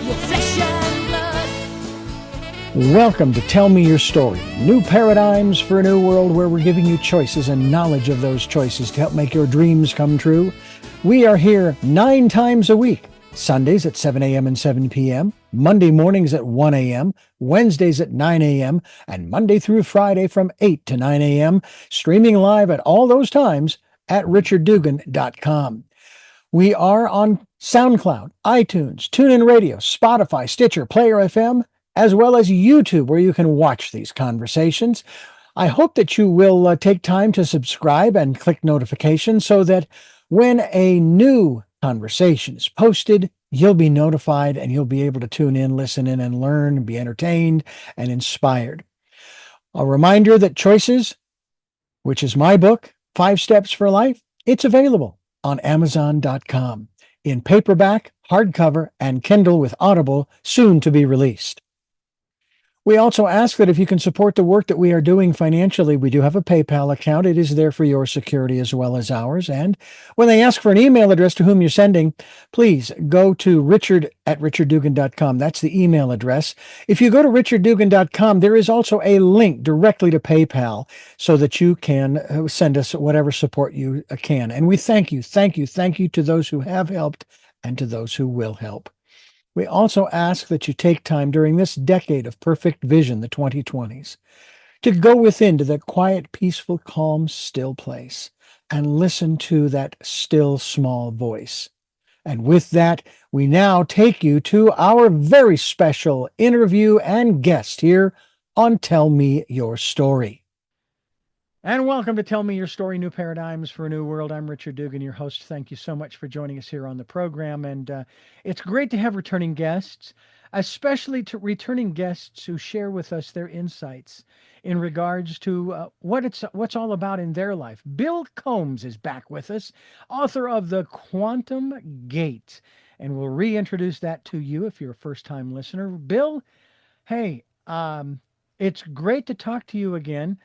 your flesh and blood. Welcome to Tell Me Your Story, new paradigms for a new world where we're giving you choices and knowledge of those choices to help make your dreams come true. We are here 9 times a week, Sundays at 7 a.m. and 7 p.m., Monday mornings at 1 a.m., Wednesdays at 9 a.m., and Monday through Friday from 8 to 9 a.m., streaming live at all those times at richarddugan.com. We are on SoundCloud, iTunes, TuneIn Radio, Spotify, Stitcher, Player FM, as well as YouTube, where you can watch these conversations. I hope that you will take time to subscribe and click notifications so that when a new conversation is posted, you'll be notified and you'll be able to tune in, listen in, and learn, be entertained and inspired. A reminder that Choices, which is my book, 5 Steps for Life, it's available on Amazon.com in paperback, hardcover, and Kindle with Audible, soon to be released. We also ask that if you can support the work that we are doing financially, we do have a PayPal account. It is there for your security as well as ours. And when they ask for an email address to whom you're sending, please go to richard@richarddugan.com. That's the email address. If you go to richarddugan.com, there is also a link directly to PayPal so that you can send us whatever support you can. And we thank you to those who have helped and to those who will help. We also ask that you take time during this decade of perfect vision, the 2020s, to go within to that quiet, peaceful, calm, still place and listen to that still, small voice. And with that, we now take you to our very special interview and guest here on Tell Me Your Story. And welcome to Tell Me Your Story, New Paradigms for a New World. I'm Richard Dugan, your host. Thank you so much for joining us here on the program. And it's great to have returning guests, especially to returning guests who share with us their insights in regards to what's all about in their life. Bill Combs is back with us, author of The Quantum Gate. And we'll reintroduce that to you if you're a first-time listener. Bill, hey, it's great to talk to you again.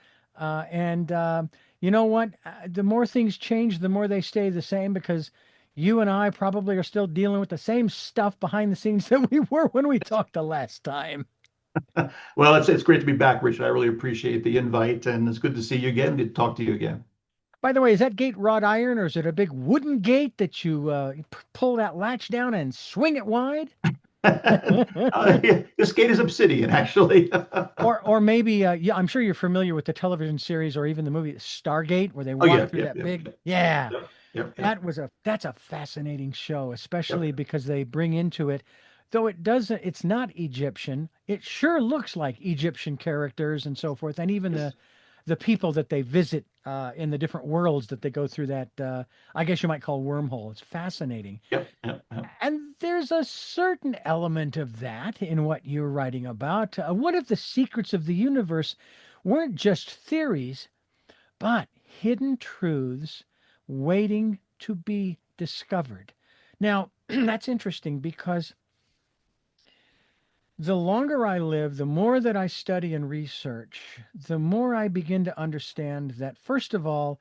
You know what? The more things change, the more they stay the same, because you and I probably are still dealing with the same stuff behind the scenes that we were when we talked the last time. Well, it's great to be back, Richard. I really appreciate the invite, and it's good to see you again, to talk to you again. By the way, is that gate wrought iron, or is it a big wooden gate that you pull that latch down and swing it wide? This gate is obsidian, actually. or maybe, yeah, I'm sure you're familiar with the television series or even the movie Stargate, where they walk through that big. Yeah. That's a fascinating show, especially because they bring into it, though it's not Egyptian. It sure looks like Egyptian characters and so forth, and even the people that they visit in the different worlds that they go through that, I guess you might call wormhole. It's fascinating. Yep. And there's a certain element of that in what you're writing about. What if the secrets of the universe weren't just theories, but hidden truths waiting to be discovered? Now, that's interesting because the longer I live, the more that I study and research, the more I begin to understand that, first of all,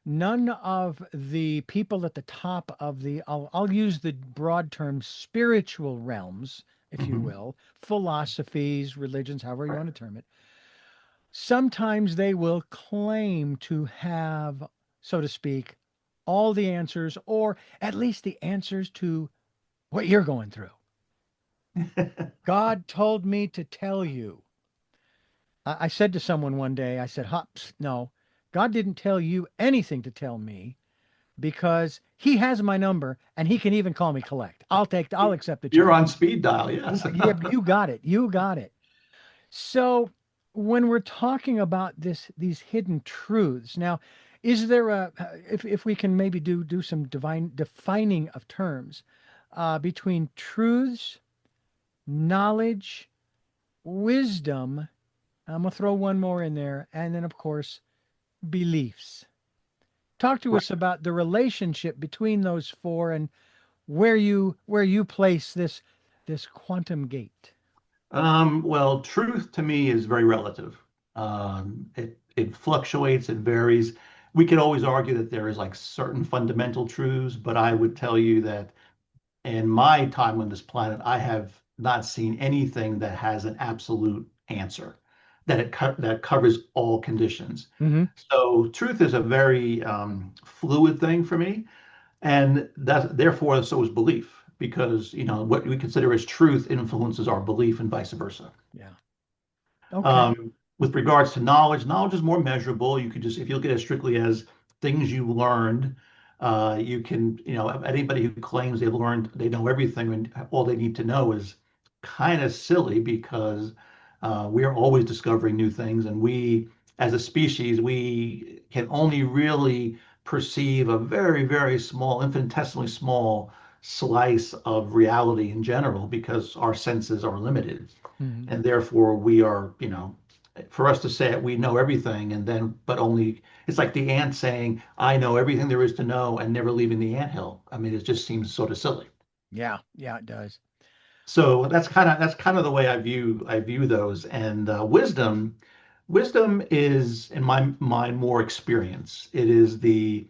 none of the people at the top of I'll use the broad term spiritual realms, if you will, philosophies, religions, however you want to term it, sometimes they will claim to have, so to speak, all the answers, or at least the answers to what you're going through. God told me to tell you. I said to someone one day, I said, Hops, no, God didn't tell you anything to tell me, because he has my number and he can even call me collect. I'll accept it. You're on speed dial, yes. Yeah, you got it. So when we're talking about these hidden truths, now, is there if we can maybe do some defining of terms between truths, knowledge, wisdom, I'm going to throw one more in there, and then, of course, beliefs. Talk to us about the relationship between those four and where you place this quantum gate. Well, truth to me is very relative. It fluctuates, it varies. We could always argue that there is like certain fundamental truths, but I would tell you that in my time on this planet, I have not seen anything that has an absolute answer, that that covers all conditions. Hmm. So truth is a very fluid thing for me, and that therefore so is belief, because what we consider as truth influences our belief and vice versa. Yeah. Okay. With regards to knowledge, knowledge is more measurable. You could just, if you look at it strictly as things you learned, you can, anybody who claims they've learned, they know everything, and all they need to know is kind of silly, because we're always discovering new things, and we, as a species, we can only really perceive a very, very small, infinitesimally small slice of reality in general, because our senses are limited, Hmm. and therefore we are, for us to say it, we know everything, and then, but only, it's like the ant saying, I know everything there is to know, and never leaving the anthill. I mean, it just seems sort of silly. Yeah. Yeah, it does. So that's kind of the way I view those. And wisdom is, in my mind, more experience. It is the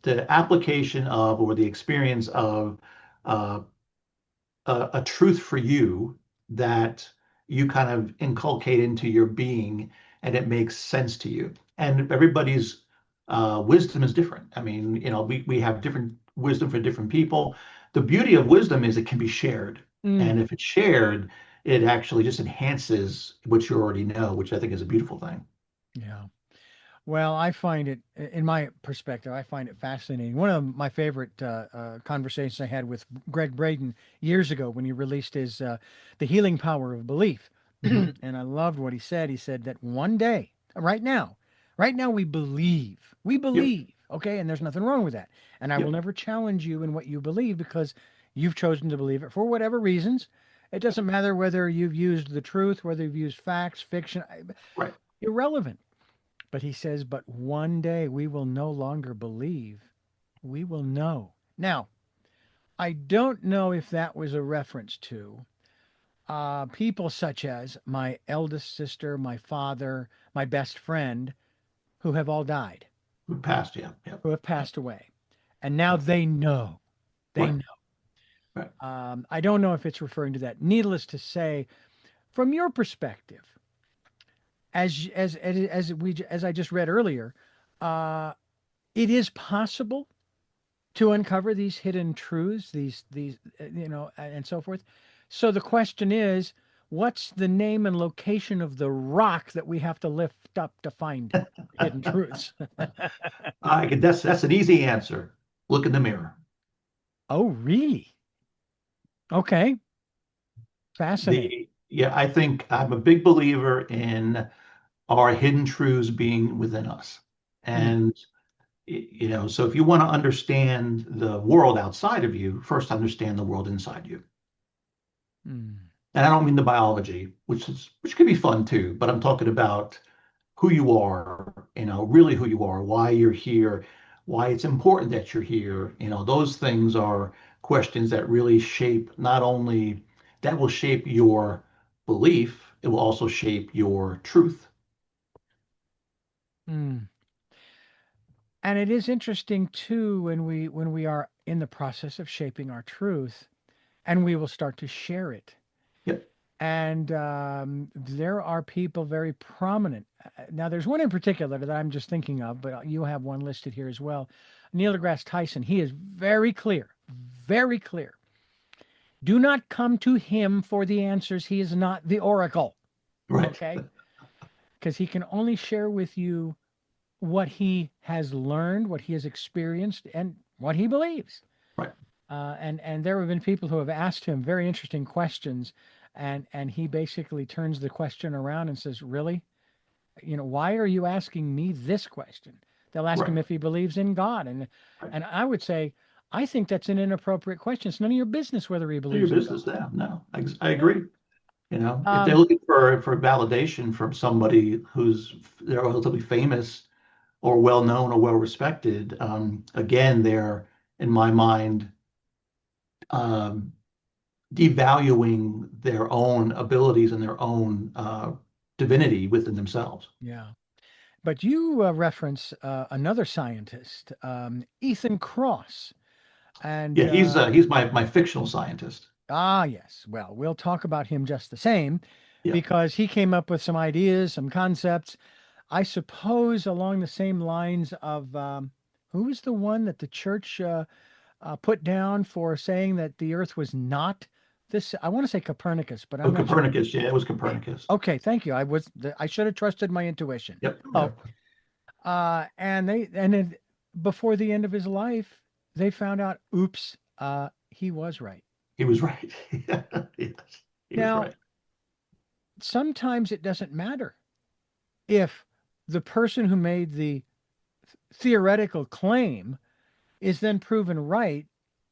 application of, or the experience of, uh, a truth for you that you kind of inculcate into your being, and it makes sense to you. And everybody's wisdom is different. I mean, we have different wisdom for different people. The beauty of wisdom is it can be shared. Mm. And if it's shared, it actually just enhances what you already know, which I think is a beautiful thing. Yeah. Well, I find it, in my perspective, I find it fascinating. One of my favorite conversations I had with Greg Braden years ago when he released his "The Healing Power of Belief," Mhm. and I loved what he said. He said that one day, right now, we Yep. believe, okay, and there's nothing wrong with that. And I will Yep. never challenge you in what you believe because you've chosen to believe it for whatever reasons. It doesn't matter whether you've used the truth, whether you've used facts, fiction, Right. irrelevant. But he says, but one day we will no longer believe. We will know. Now, I don't know if that was a reference to people such as my eldest sister, my father, my best friend, who have all died, We passed. Yeah. Yep. who have Yep. passed away. And now they know. They Right. know. Right. I don't know if it's referring to that. Needless to say, from your perspective, as I just read earlier, uh, it is possible to uncover these hidden truths, and so forth. So the question is, what's the name and location of the rock that we have to lift up to find hidden truths? I could. That's an easy answer. Look in the mirror. Oh, really? Okay, fascinating. Yeah, I think I'm a big believer in our hidden truths being within us. Mm, And, so if you want to understand the world outside of you, first understand the world inside you. mm, And I don't mean the biology, which can be fun too, but I'm talking about who you are, really who you are, why you're here, why it's important that you're here. Those things are questions that really shape, not only that will shape your belief, it will also shape your truth. mm. And it is interesting too when we are in the process of shaping our truth, and we will start to share it. Yep. And there are people very prominent. Now, there's one in particular that I'm just thinking of, but you have one listed here as well. Neil deGrasse Tyson. He is very clear, very clear. Do not come to him for the answers. He is not the oracle, Right. okay? Because he can only share with you what he has learned, what he has experienced, and what he believes. Right. And there have been people who have asked him very interesting questions, and he basically turns the question around and says, "Really? Why are you asking me this question?" They'll ask him Right. if he believes in God, and Right. and I would say, I think that's an inappropriate question. It's none of your business whether he None of believes your in business God. now. No, I Yeah. agree. If they're Um, looking for validation from somebody who's they're relatively famous or well known or well respected, again, they're, in my mind, um, devaluing their own abilities and their own divinity within themselves. yeah. But you reference another scientist, Ethan Cross, and Yeah, he's my fictional scientist. Ah, yes. Well, we'll talk about him just the same Yeah. because he came up with some ideas, some concepts. I suppose along the same lines of who was the one that the church put down for saying that the Earth was not this? I want to say Copernicus, but Oh, I'm not sure. Copernicus. Yeah, it was Eh, Copernicus. Okay, thank you. I should have trusted my intuition. Yep. Oh, Yep. before the end of his life, they found out, oops, he was right. He was right. Yes, he was Now, right. sometimes it doesn't matter if the person who made the theoretical claim is then proven right,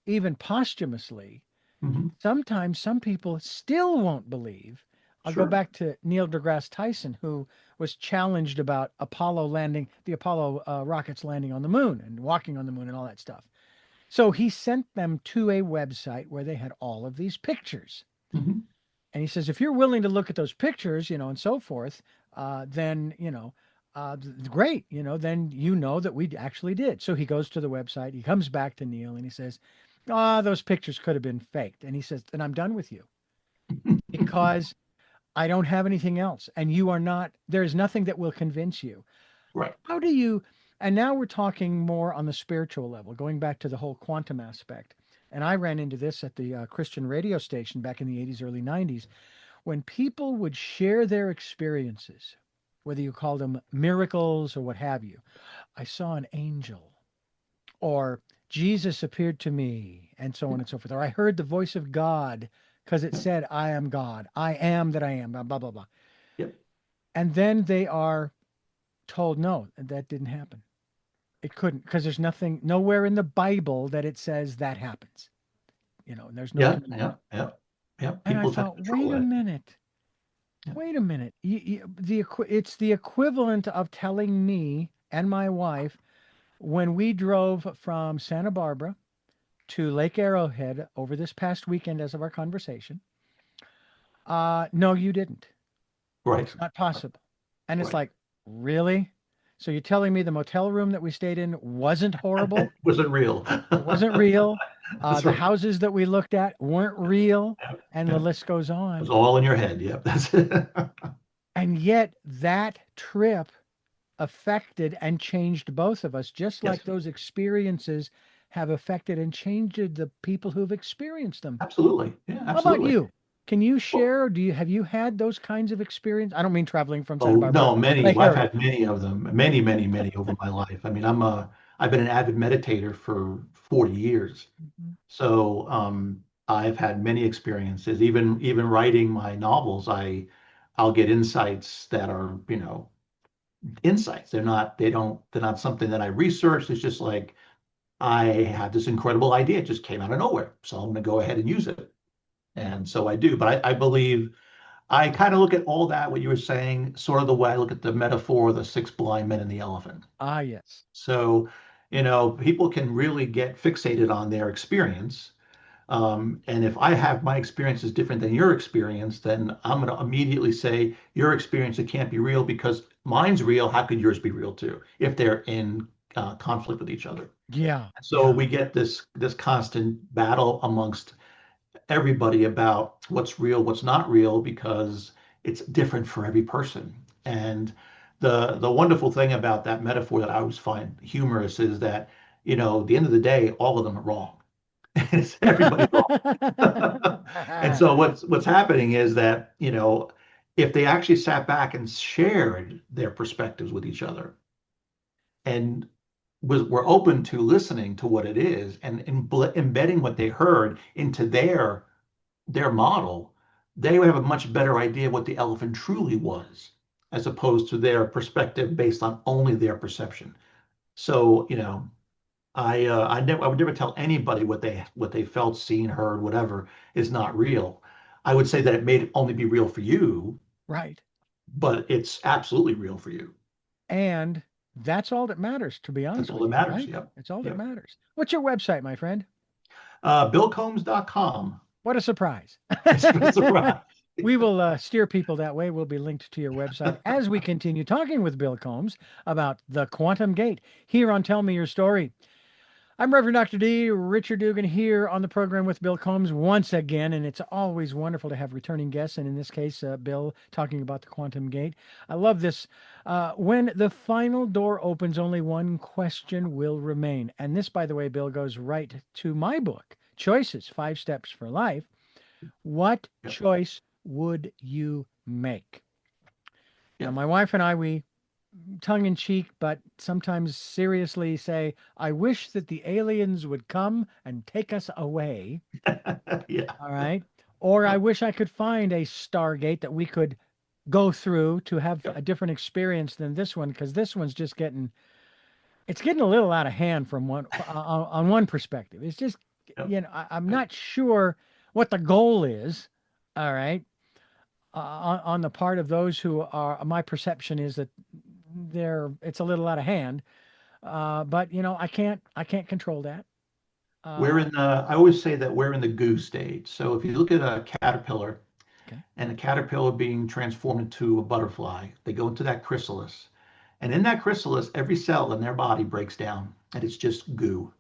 even posthumously. Hmm. Sometimes some people still won't believe. I'll go Sure. back to Neil deGrasse Tyson, who was challenged about the Apollo rockets landing on the moon and walking on the moon and all that stuff. So he sent them to a website where they had all of these pictures. Hmm. And he says, if you're willing to look at those pictures, and so forth, then, great, then that we actually did. So he goes to the website, he comes back to Neil and he says, those pictures could have been faked. And he says, then I'm done with you because I don't have anything else. And there's nothing that will convince you. Right. How do you, and now we're talking more on the spiritual level, going back to the whole quantum aspect. And I ran into this at the Christian radio station back in the 80s, early 90s, when people would share their experiences, whether you call them miracles or what have you. I saw an angel, or Jesus appeared to me, and so on and so forth. Or I heard the voice of God because it said, I am God. I am that I am, blah, blah, blah, blah. Yep. And then they are told, no, that didn't happen. It couldn't, because there's nowhere in the Bible that it says that happens. And there's no Yeah. command. Yeah. Yeah. Yeah. And I People tend to thought, control wait a that. minute. Yeah. Wait a minute. It's the equivalent of telling me and my wife when we drove from Santa Barbara to Lake Arrowhead over this past weekend as of our conversation. No, you didn't. Right. It's not possible. And it's Right. like, really? So you're telling me the motel room that we stayed in wasn't horrible? Was it real? It wasn't real. That's The right. houses that we looked at weren't real. Yeah. And the Yeah. list goes It was on. all in your head. Yep. That's it. And yet that trip affected and changed both of us, just Yes. like those experiences have affected and changed the people who've experienced them. Absolutely. Yeah. How about Absolutely. you? Can you Well, share? Have you had those kinds of experience? I don't mean traveling from Santa oh Barbara to no, many. Lake I've Arrowhead. had many of them. Many, many, many over my life. I mean, I've been an avid meditator for 40 years. Mhm. So I've had many experiences. Even writing my novels, I'll get insights that are, insights. They're not something that I researched. It's just like I had this incredible idea. It just came out of nowhere. So I'm going to go ahead and use it. And so I do. But I believe I kind of look at all that, what you were saying, sort of the way I look at the metaphor of the six blind men and the elephant. Ah, yes. So, people can really get fixated on their experience. And if I have my experience is different than your experience, then I'm going to immediately say your experience it can't be real because mine's real. How could yours be real too if they're in conflict with each other? Yeah. So Yeah. we get this constant battle amongst everybody about what's real, what's not real, because it's different for every person. And the wonderful thing about that metaphor that I always find humorous is that, at the end of the day, all of them are wrong. It's everybody's wrong. And so what's happening is that, if they actually sat back and shared their perspectives with each other and were open to listening to what it is and embedding what they heard into their model, they would have a much better idea of what the elephant truly was, as opposed to their perspective based on only their perception. So, I would never tell anybody what they felt, seen, heard, whatever is not real. I would say that it may only be real for you, Right. but it's absolutely real for you. And that's all that matters, to be That's honest all with that you, matters. right? Yep. It's all that Yep. matters. What's your website, my friend? BillCombs.com. What a surprise. It's a surprise. We will steer people that way. We'll be linked to your website as we continue talking with Bill Combs about the quantum gate here on Tell Me Your Story. I'm Reverend Dr. D. Richard Dugan here on the program with Bill Combs once again, and it's always wonderful to have returning guests, and in this case, Bill talking about the quantum gate. I love this. When the final door opens, only one question will remain. And this, by the way, Bill, goes right to my book, Choices, 5 Steps for Life. What Yep. choice would you make? Now, Yep. my wife and I, we tongue in cheek, but sometimes seriously say, I wish that the aliens would come and take us away. Yeah. All right. Or I Yep. wish I could find a Stargate that we could go through to have a Yep. different experience than this one, because this one's just it's getting a little out of hand from on one perspective. It's just, Yep. I'm not sure what the goal is. All right. On the part of those who are, my perception is that it's a little out of hand. But I can't control that. We're Uh, in the, I always say that we're in the goo stage. So if you look at a caterpillar okay. and a caterpillar being transformed into a butterfly, they go into that chrysalis. And in that chrysalis, every cell in their body breaks down and it's just goo.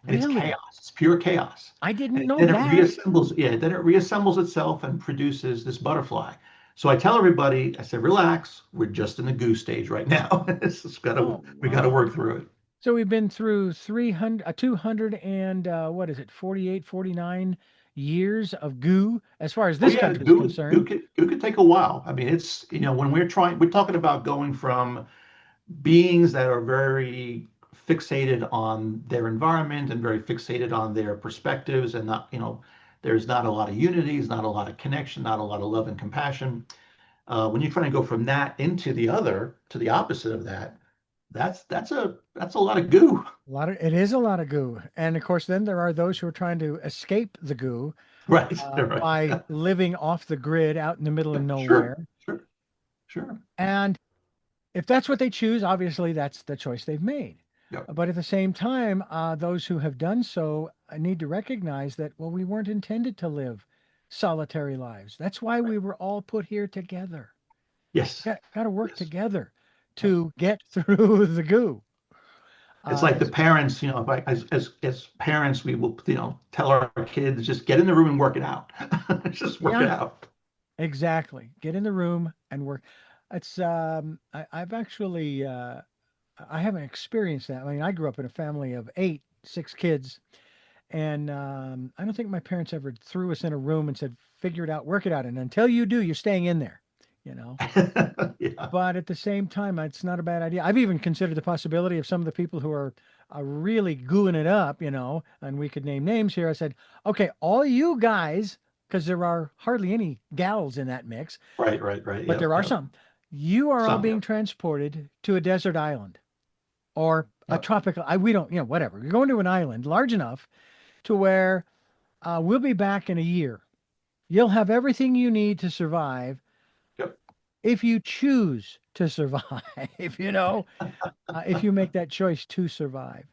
And it's Really? chaos. It's pure chaos. I didn't And know then it that. reassembles, yeah, then it reassembles itself and produces this butterfly. So I tell everybody, I said, relax, we're just in the goo stage right now. Oh, We gotta wow. work through it. So we've been through 300, 200 and what is it, 48, 49 years of goo as far as Oh this yeah, country is concerned. goo could take a while. I mean, it's, when we're talking about going from beings that are very fixated on their environment and very fixated on their perspectives and not, there's not a lot of unity, there's not a lot of connection, not a lot of love and compassion. When you're trying to go from that into the other, to the opposite of that, that's a lot of goo. It is a lot of goo. And of course, then there are those who are trying to escape the goo Right, right. by living off the grid out in the middle of Yeah, sure, nowhere. sure, sure. And if that's what they choose, obviously that's the choice they've made. Yep, But at the same time, those who have done so need to recognize that, well, we weren't intended to live solitary lives. That's why right. we were all put here together. Yes, Got to work yes. together Yep. to get through the goo. It's like the It's parents, if I, as parents, we will, tell our kids, just get in the room and work it out. Just work it Yeah, out. exactly. Get in the room and work. It's I've actually I haven't experienced that. I mean, I grew up in a family of 8, 6 kids. And I don't think my parents ever threw us in a room and said, figure it out, work it out. And until you do, you're staying in there, you know. Yeah, But at the same time, it's not a bad idea. I've even considered the possibility of some of the people who are really gooing it up, and we could name names here. I said, okay, all you guys, because there are hardly any gals in that mix, right, right, right. but Yep, there are yep. some. You are all Some, being yep. transported to a desert island or a Yep. tropical, we don't, whatever. You're going to an island large enough to where we'll be back in a year. You'll have everything you need to survive Yep. if you choose to survive, if you make that choice to survive.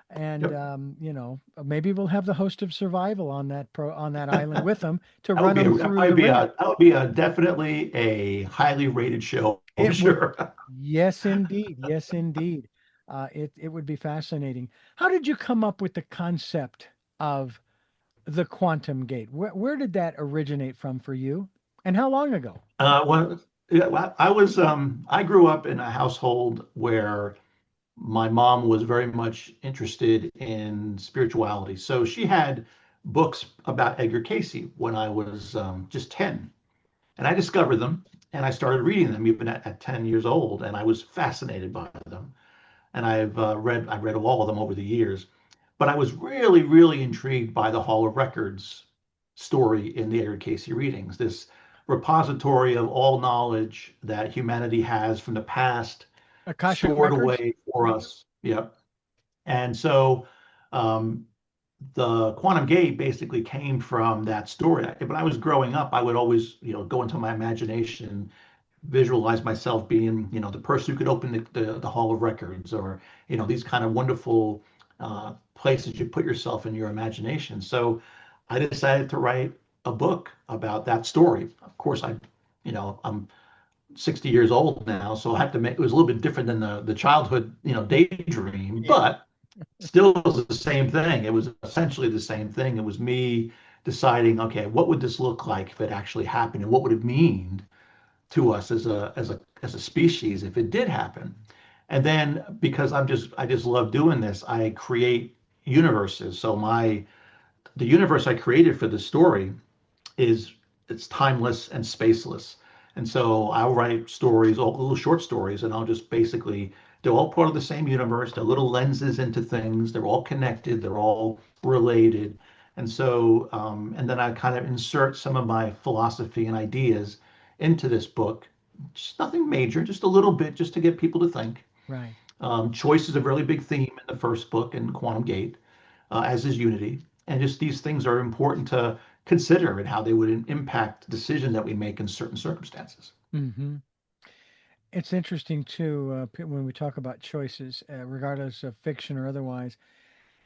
And, Yep. maybe we'll have the host of survival on on that island with them to That would run be them that through might the be ramp. definitely a highly rated show, I'm It would, sure. yes, indeed. Yes, indeed. It would be fascinating. How did you come up with the concept of the quantum gate? Where did that originate from for you? And how long ago? Well, yeah, well, I grew up in a household where my mom was very much interested in spirituality. So she had books about Edgar Cayce when I was just 10. And I discovered them and I started reading them even at 10 years old. And I was fascinated by them. And I've read all of them over the years. But I was really, really intrigued by the Hall of Records story in the Edgar Cayce readings, this repository of all knowledge that humanity has from the past Akashic stored records? away for us. Yep. And so um, the quantum gate basically came from that story. When I was growing up, I would always, go into my imagination, visualize myself being, the person who could open the Hall of Records, or, these kind of wonderful places you put yourself in your imagination. So I decided to write a book about that story. Of course, I'm 60 years old now, so I have to make it was a little bit different than the childhood, daydream, Yeah. but still was the same thing. It was essentially the same thing. It was me deciding, okay, what would this look like if it actually happened, and what would it mean to us as a species if it did happen? And then because I just love doing this, I create universes. So my the universe I created for the story is it's timeless and spaceless. And so I'll write stories, all little short stories, and I'll just basically they're all part of the same universe. They're little lenses into things. They're all connected. They're all related. And so, and then I kind of insert some of my philosophy and ideas into this book. Just nothing major, just a little bit, just to get people to think. Right. Choice is a really big theme in the first book in Quantum Gate, as is unity. And just these things are important to consider and how they would impact the decision that we make in certain circumstances. Hmm. It's interesting too when we talk about choices, regardless of fiction or otherwise.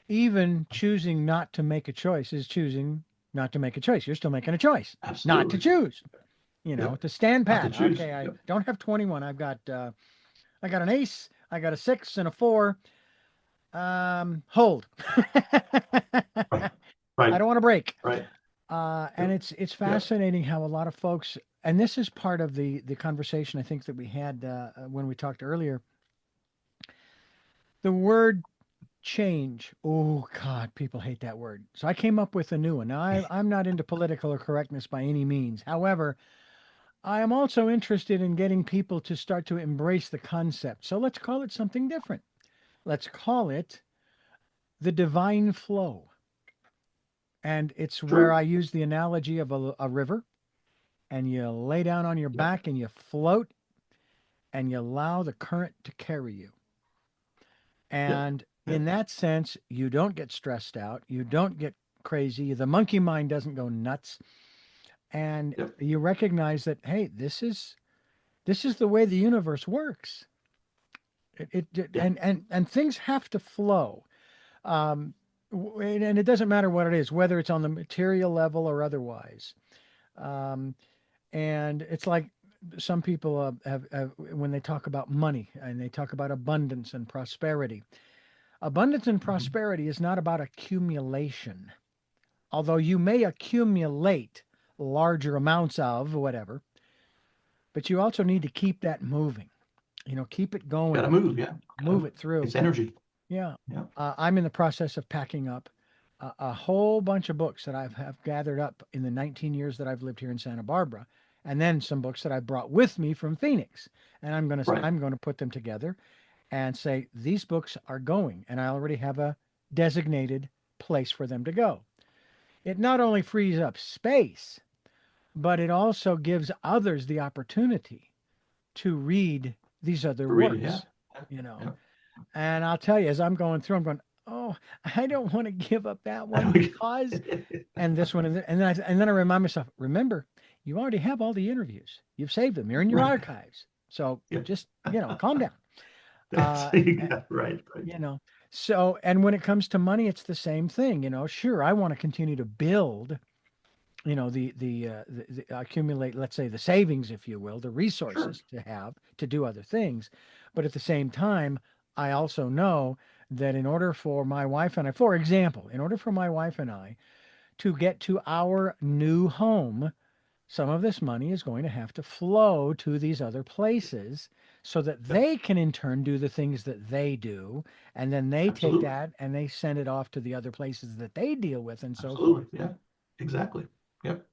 Even choosing not to make a choice is choosing not to make a choice. You're still making a choice not to Absolutely. choose. Yep. To stand Not to pat. choose. Okay, I Yep. don't have 21. I got an ace. I got a six and a four. Hold. Right. I Right. don't want to break. Right. And Yep. it's Yep. fascinating how a lot of folks, and this is part of the conversation I think that we had when we talked earlier. The word change. Oh God, people hate that word. So I came up with a new one. Now I'm not into political or correctness by any means. However, I am also interested in getting people to start to embrace the concept. So let's call it something different. Let's call it the divine flow. And it's where True. I use the analogy of a river, and you lay down on your Yep. back and you float and you allow the current to carry you. Yep. And in Yep. that sense, you don't get stressed out, you don't get crazy, the monkey mind doesn't go nuts, and Yep. you recognize that hey, this is the way the universe works. Yeah. And things have to flow. Um, and it doesn't matter what it is, whether it's on the material level or otherwise. Um, and it's like some people have when they talk about money and they talk about abundance and prosperity. Abundance and Mhm. prosperity is not about accumulation, although you may accumulate larger amounts of whatever, but you also need to keep that moving. Keep it Got to going, move. Yeah. Got to move move. it through. It's energy. Yeah. Yeah. I'm in the process of packing up a whole bunch of books that have gathered up in the 19 years that I've lived here in Santa Barbara, and then some books that I brought with me from Phoenix. And Right. I'm gonna put them together and say these books are going, and I already have a designated place for them to go. It not only frees up space, but it also gives others the opportunity to read these other To read it. Yeah. works, you know. Yeah. And I'll tell you, as I'm going through, I'm going, oh, I don't want to give up that one Yeah. because, and this one, and then I remind myself, remember, you already have all the interviews. You've saved them. You're in your Right. archives. So Yeah. just, calm down. That's Uh, you eh, got right. Right. you know, so, and when it comes to money, it's the same thing. Sure, I want to continue to build, the accumulate, let's say, the savings, if you will, the Sure. resources to have to do other things. But at the same time, I also know that in order for my wife and I, for example, in order for my wife and I to get to our new home, some of this money is going to have to flow to these other places so that Yep. they can in turn do the things that they do. And then they take Absolutely. that and they send it off to the other places that they deal with and so forth. Absolutely. Yeah. Exactly. Yep.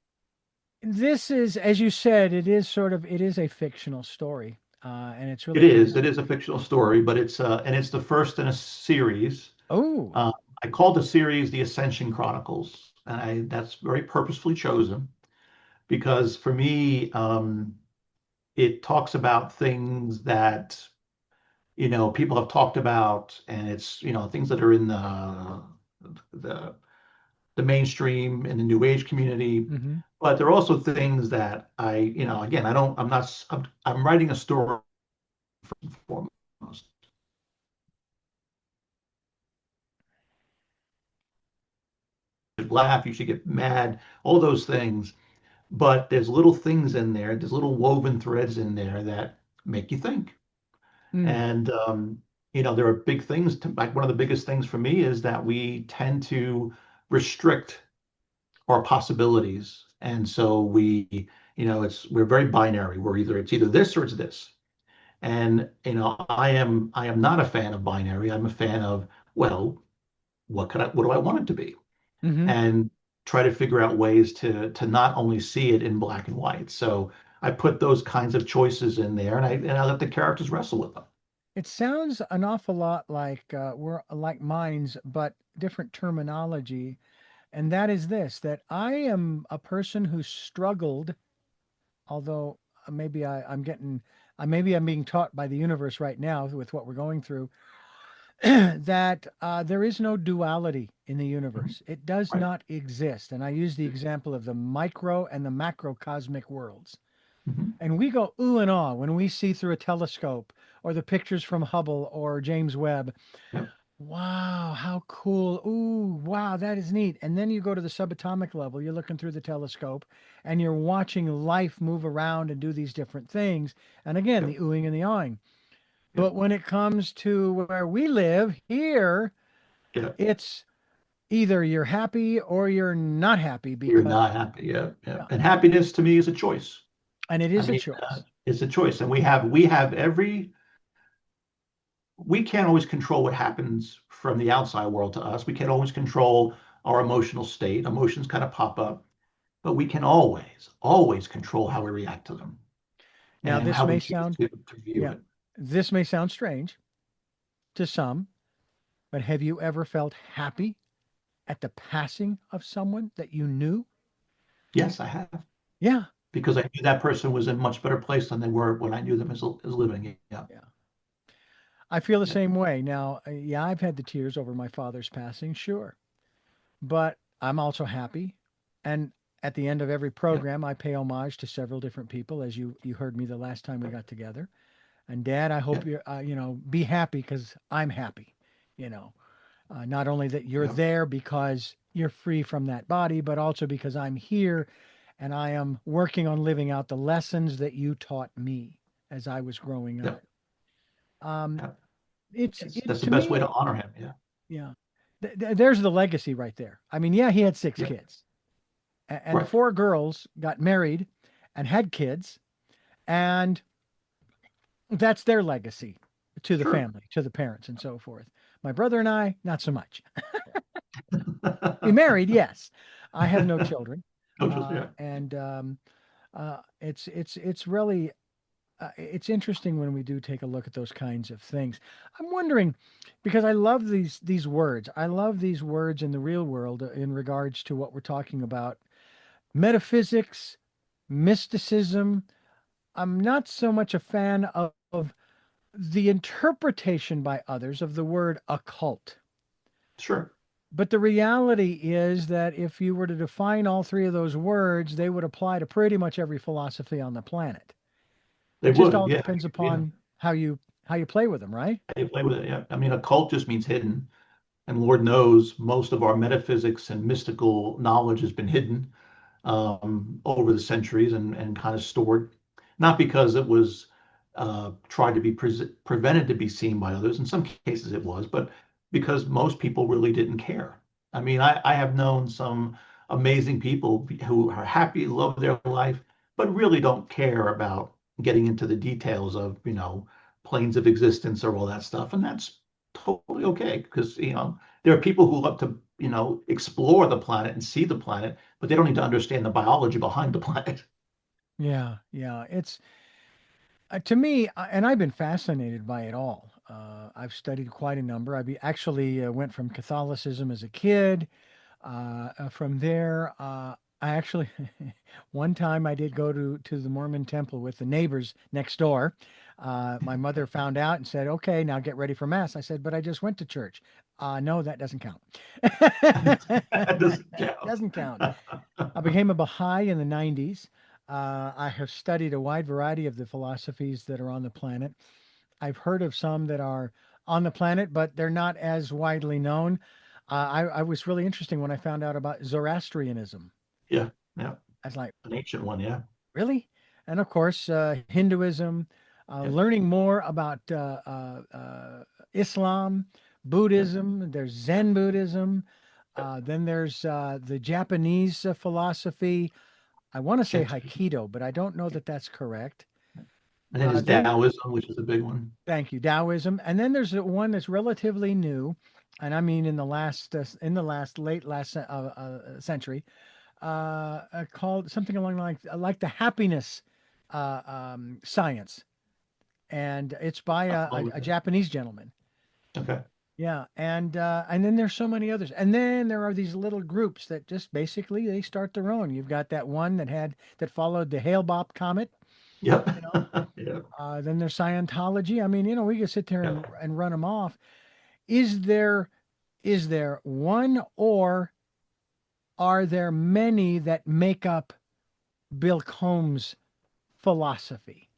This is, as you said, it is a fictional story, and it's It really kind is. of It is a fictional story, but it's the first in a series. oh, Uh, I called the series the Ascension Chronicles, and that's very purposefully chosen because for me, it talks about things that people have talked about, and it's things that are in the the mainstream in the New Age community. hmm But there are also things that again, I'm not, I'm writing a story first and foremost. You should laugh, you should get mad, all those things. But there's little things in there's little woven threads in there that make you think. mm, And there are big things like one of the biggest things for me is that we tend to restrict our possibilities. And so we're very binary. It's either this or it's this. And I am not a fan of binary. I'm a fan of, well, what do I want it to be? Hmm. And try to figure out ways to not only see it in black and white. So I put those kinds of choices in there, and I let the characters wrestle with them. It sounds an awful lot like we're like minds, but different terminology. And that is this, that I am a person who struggled, although maybe I'm being taught by the universe right now with what we're going through, that there is no duality in the Mhm. universe. It does Right. not exist. And I use the example of the micro and the macrocosmic worlds. Mhm. And we go ooh and ah when we see through a telescope or the pictures from Hubble or James Webb. Yep. Wow, how cool. Ooh, wow, that is neat. And then you go to the subatomic level, you're looking through the telescope and you're watching life move around and do these different things. And again, the Yep. oohing and the awing. Yep. But when it comes to where we live here, Yep. it's either you're happy or you're not happy You're because, not happy. Yeah. Yeah. yeah, And happiness to me is a choice. and it I is a mean, choice. it's a choice, and we have every. We can't always control what happens from the outside world to us. We can't always control our emotional state. Emotions kind of pop up, but we can always control how we react to them Now, and this how we may choose sound, to view yeah, it. this may sound strange to some, but have you ever felt happy at the passing of someone that you knew? Yes, I have, Yeah, because I knew that person was in a much better place than they were when I knew them as living. Yeah, yeah. I feel the yeah, same way. Now, yeah, I've had the tears over my father's passing, sure, but I'm also happy. And at the end of every yeah, program, I pay homage to several different people, as you heard me the last time we got together. And Dad, I yeah, hope you're, be happy because I'm happy. You know, not only that you're yeah, there because you're free from that body, but also because I'm here and I am working on living out the lessons that you taught me as I was growing yeah, up. Um, yeah. it's That's the to best way me, to honor him. Yeah, yeah. There's the legacy right there. I mean, yeah, he had six yeah, kids, and the right. four girls got married and had kids, and that's their legacy to the Sure. family, to the parents, and so forth. My brother and I, not so much. We married, yes. I have no children, Coaches, yeah, and it's really it's interesting when we do take a look at those kinds of things. I'm wondering because I love these words. I love these words in the real world in regards to what we're talking about. Metaphysics, mysticism. I'm not so much a fan of the interpretation by others of the word occult. sure. But the reality is that if you were to define all three of those words, they would apply to pretty much every philosophy on the planet. They It just would, all yeah, depends yeah. upon how you play with them, right? They play with it. Yeah, I mean, occult just means hidden, and Lord knows most of our metaphysics and mystical knowledge has been hidden over the centuries and kind of stored, not because it was tried to be prevented to be seen by others. In some cases it was, but because most people really didn't care. I mean, I have known some amazing people who are happy, love their life, but really don't care about getting into the details of, planes of existence or all that stuff. And that's totally okay because, there are people who love to, explore the planet and see the planet, but they don't need to understand the biology behind the planet. Yeah, yeah. It's to me, and I've been fascinated by it all. I've studied quite a number. Actually went from Catholicism as a kid. From there, I actually one time I did go to the Mormon temple with the neighbors next door. My mother found out and said, "Okay, now get ready for mass." I said, "But I just went to church." No, that doesn't count. That doesn't count. Doesn't count. I became a Baha'i in the 90s. I have studied a wide variety of the philosophies that are on the planet. I've heard of some that are on the planet, but they're not as widely known. I was really interesting when I found out about Zoroastrianism. Yeah, yeah, I was like, an ancient one. Yeah, really? And of course, Hinduism, yeah, learning more about Islam, Yep. Buddhism, there's Zen Buddhism, then there's the Japanese philosophy. I want to say Yep. Haikido, but I don't know that that's correct. And then there's Then Taoism, which is a big one. thank you, Taoism, and then there's one that's relatively new, and I mean in the last late last century, called something along like the happiness science, and it's by Oh, a Japanese gentleman. okay. Yeah, and then there's so many others, and then there are these little groups that just basically they start their own. You've got that one that followed the Hale-Bopp comet, Yep. you know. Yep. Then there's Scientology. I mean, we could sit there Yep. and run them off. Is there is there one, or are there many that make up Bill Combs' philosophy?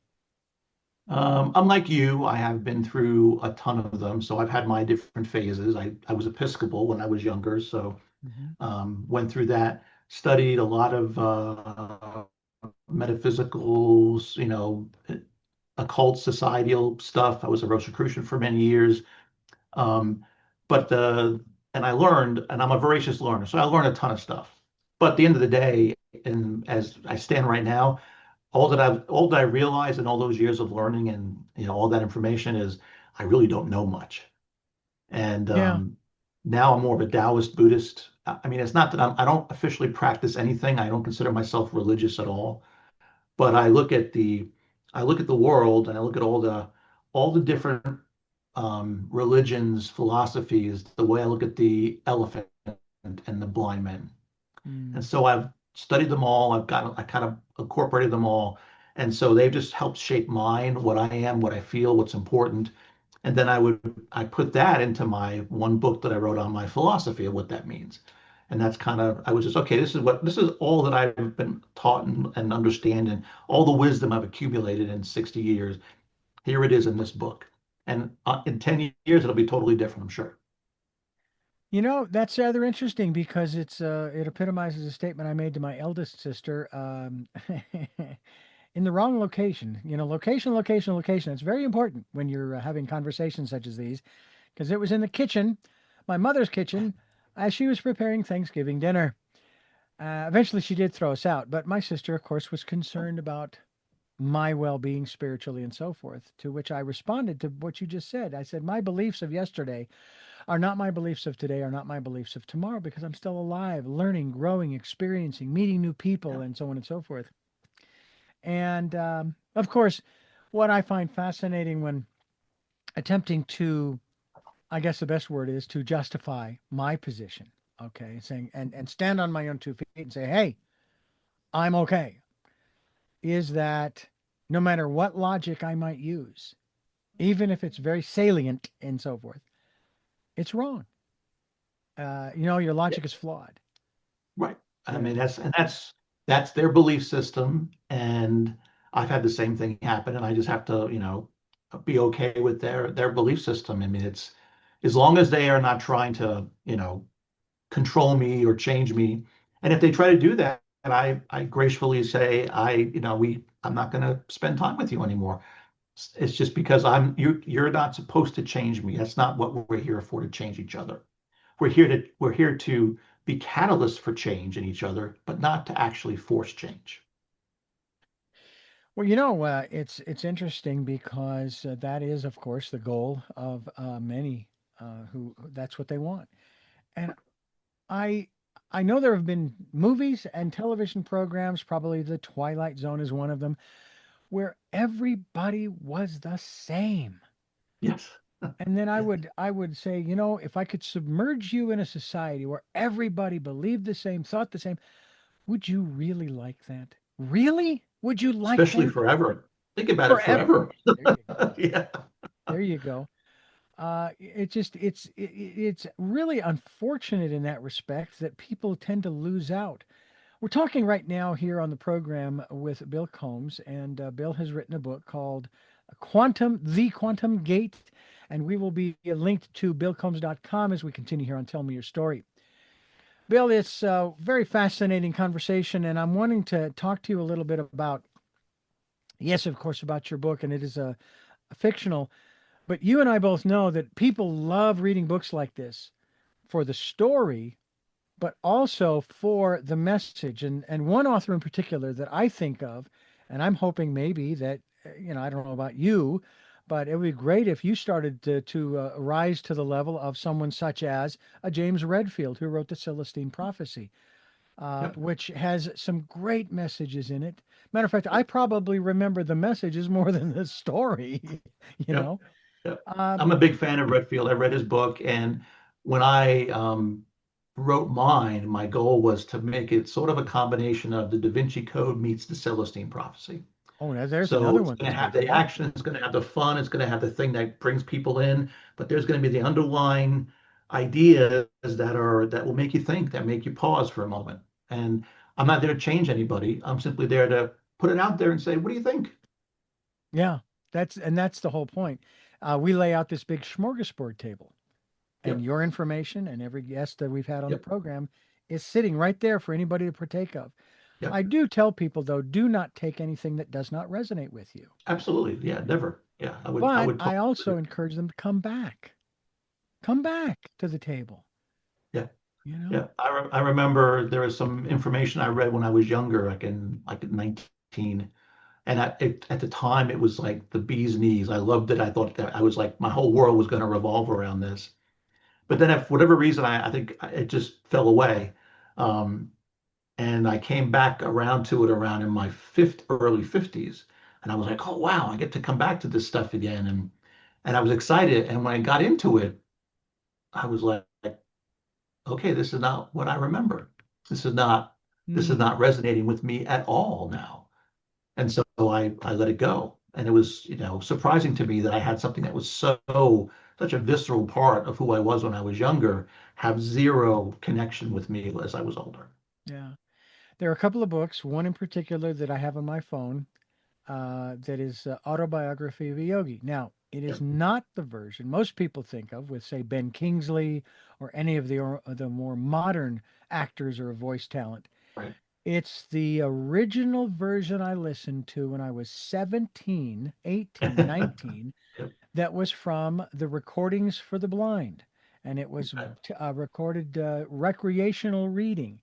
Unlike you, I have been through a ton of them, so I've had my different phases. I was Episcopal when I was younger, so Mhm. went through that, studied a lot of metaphysicals, occult societal stuff. I was a Rosicrucian for many years. Um, but and I learned, and I'm a voracious learner, so I learned a ton of stuff. But at the end of the day, and as I stand right now, all that I realized in all those years of learning and all that information is I really don't know much. And Yeah. now I'm more of a Taoist Buddhist. I mean, it's not that I don't officially practice anything. I don't consider myself religious at all. But I look at the world and I look at all the different religions, philosophies, the way I look at the elephant and the blind men. And Mm. so I've studied them all. I kind of incorporated them all. And so they've just helped shape mine, what I am, what I feel, what's important. And then I put that into my one book that I wrote on my philosophy of what that means. And that's kind of, I was just, okay, this is all that I've been taught and understand and all the wisdom I've accumulated in 60 years. Here it is in this book. And in 10 years, it'll be totally different, I'm sure. That's rather interesting because it epitomizes a statement I made to my eldest sister in the wrong location. Location, location, location. It's very important when you're having conversations such as these because it was in the kitchen, my mother's kitchen, as she was preparing Thanksgiving dinner. Eventually, she did throw us out, but my sister, of course, was concerned about my well being spiritually and so forth. To which I responded to what you just said. I said, my beliefs of yesterday are not my beliefs of today, are not my beliefs of tomorrow, because I'm still alive, learning, growing, experiencing, meeting new people, Yeah. and so on and so forth. And of course, what I find fascinating when attempting to, I guess the best word is to justify my position, okay, saying and stand on my own 2 feet and say, hey, I'm okay, is that no matter what logic I might use, even if it's very salient and so forth, it's wrong. Your Yeah. logic is flawed. Right. I Yeah. mean, that's their belief system, and I've had the same thing happen, and I just have to, be okay with their belief system. I mean, it's as long as they are not trying to, control me or change me, and if they try to do that, and I gracefully say, I'm not going to spend time with you anymore. It's just because you're not supposed to change me. That's not what we're here for, to change each other. We're here to be catalysts for change in each other, but not to actually force change. Well, it's interesting because that is, of course, the goal of many who that's what they want. And I I know there have been movies and television programs, probably The Twilight Zone is one of them, where everybody was the same. Yes. And then I Yeah. would I would say, if I could submerge you in a society where everybody believed the same, thought the same, would you really like that? Really? Would you like Especially that forever. Think about it forever? forever. There you go. Yeah. There you go. It's really unfortunate in that respect that people tend to lose out. We're talking right now here on the program with Bill Combs, and Bill has written a book called The Quantum Gate, and we will be linked to billcombs.com as we continue here on Tell Me Your Story. Bill, it's a very fascinating conversation, and I'm wanting to talk to you a little bit about, yes, of course, about your book, and it is a fictional. But you and I both know that people love reading books like this for the story, but also for the message. And one author in particular that I think of, and I'm hoping maybe that, I don't know about you, but it would be great if you started to rise to the level of someone such as a James Redfield, who wrote the Celestine Prophecy, Yep. which has some great messages in it. Matter of fact, I probably remember the messages more than the story, you Yep. know. Yep. I'm Um, a big fan of Redfield. I read his book, and when I wrote mine, my goal was to make it sort of a combination of the Da Vinci Code meets the Celestine Prophecy. oh, now there's So another it's one going that's to have big for the me. action, it's going to have the fun, it's going to have the thing that brings people in, but there's going to be the underlying ideas that will make you think, that make you pause for a moment. And I'm not there to change anybody. I'm simply there to put it out there and say, what do you think? Yeah, that's the whole point. We lay out this big smorgasbord table, and Yep, your information and every guest that we've had on the yep, program is sitting right there for anybody to partake of. yep. I do tell people though, do not take anything that does not resonate with you. Absolutely. Yeah, never. Yeah, I But would I totally also agree. encourage them to come back to the table. Yeah. You know? Yeah, I remember there was some information I read when I was younger, like in 19, and at the time it was like the bee's knees. I loved it. I thought that I was like my whole world was going to revolve around this. But then, if for whatever reason, I think it just fell away, um, and I came back around to it around in my early 50s, and I was like, oh wow, I get to come back to this stuff again, and I was excited. And when I got into it, I was like, okay, this is not what I remember. This is not this is Hmm. not resonating with me at all now. And so I let it go. And it was, surprising to me that I had something that was such a visceral part of who I was when I was younger, have zero connection with me as I was older. Yeah. There are a couple of books, one in particular that I have on my phone, that is Autobiography of a Yogi. Now, it is Yep. not the version most people think of with, say, Ben Kingsley or any of the more modern actors or voice talent. Right. It's the original version I listened to when I was 17, 18, 19. Yep. That was from the Recordings for the Blind. And it was Okay. recorded recreational reading.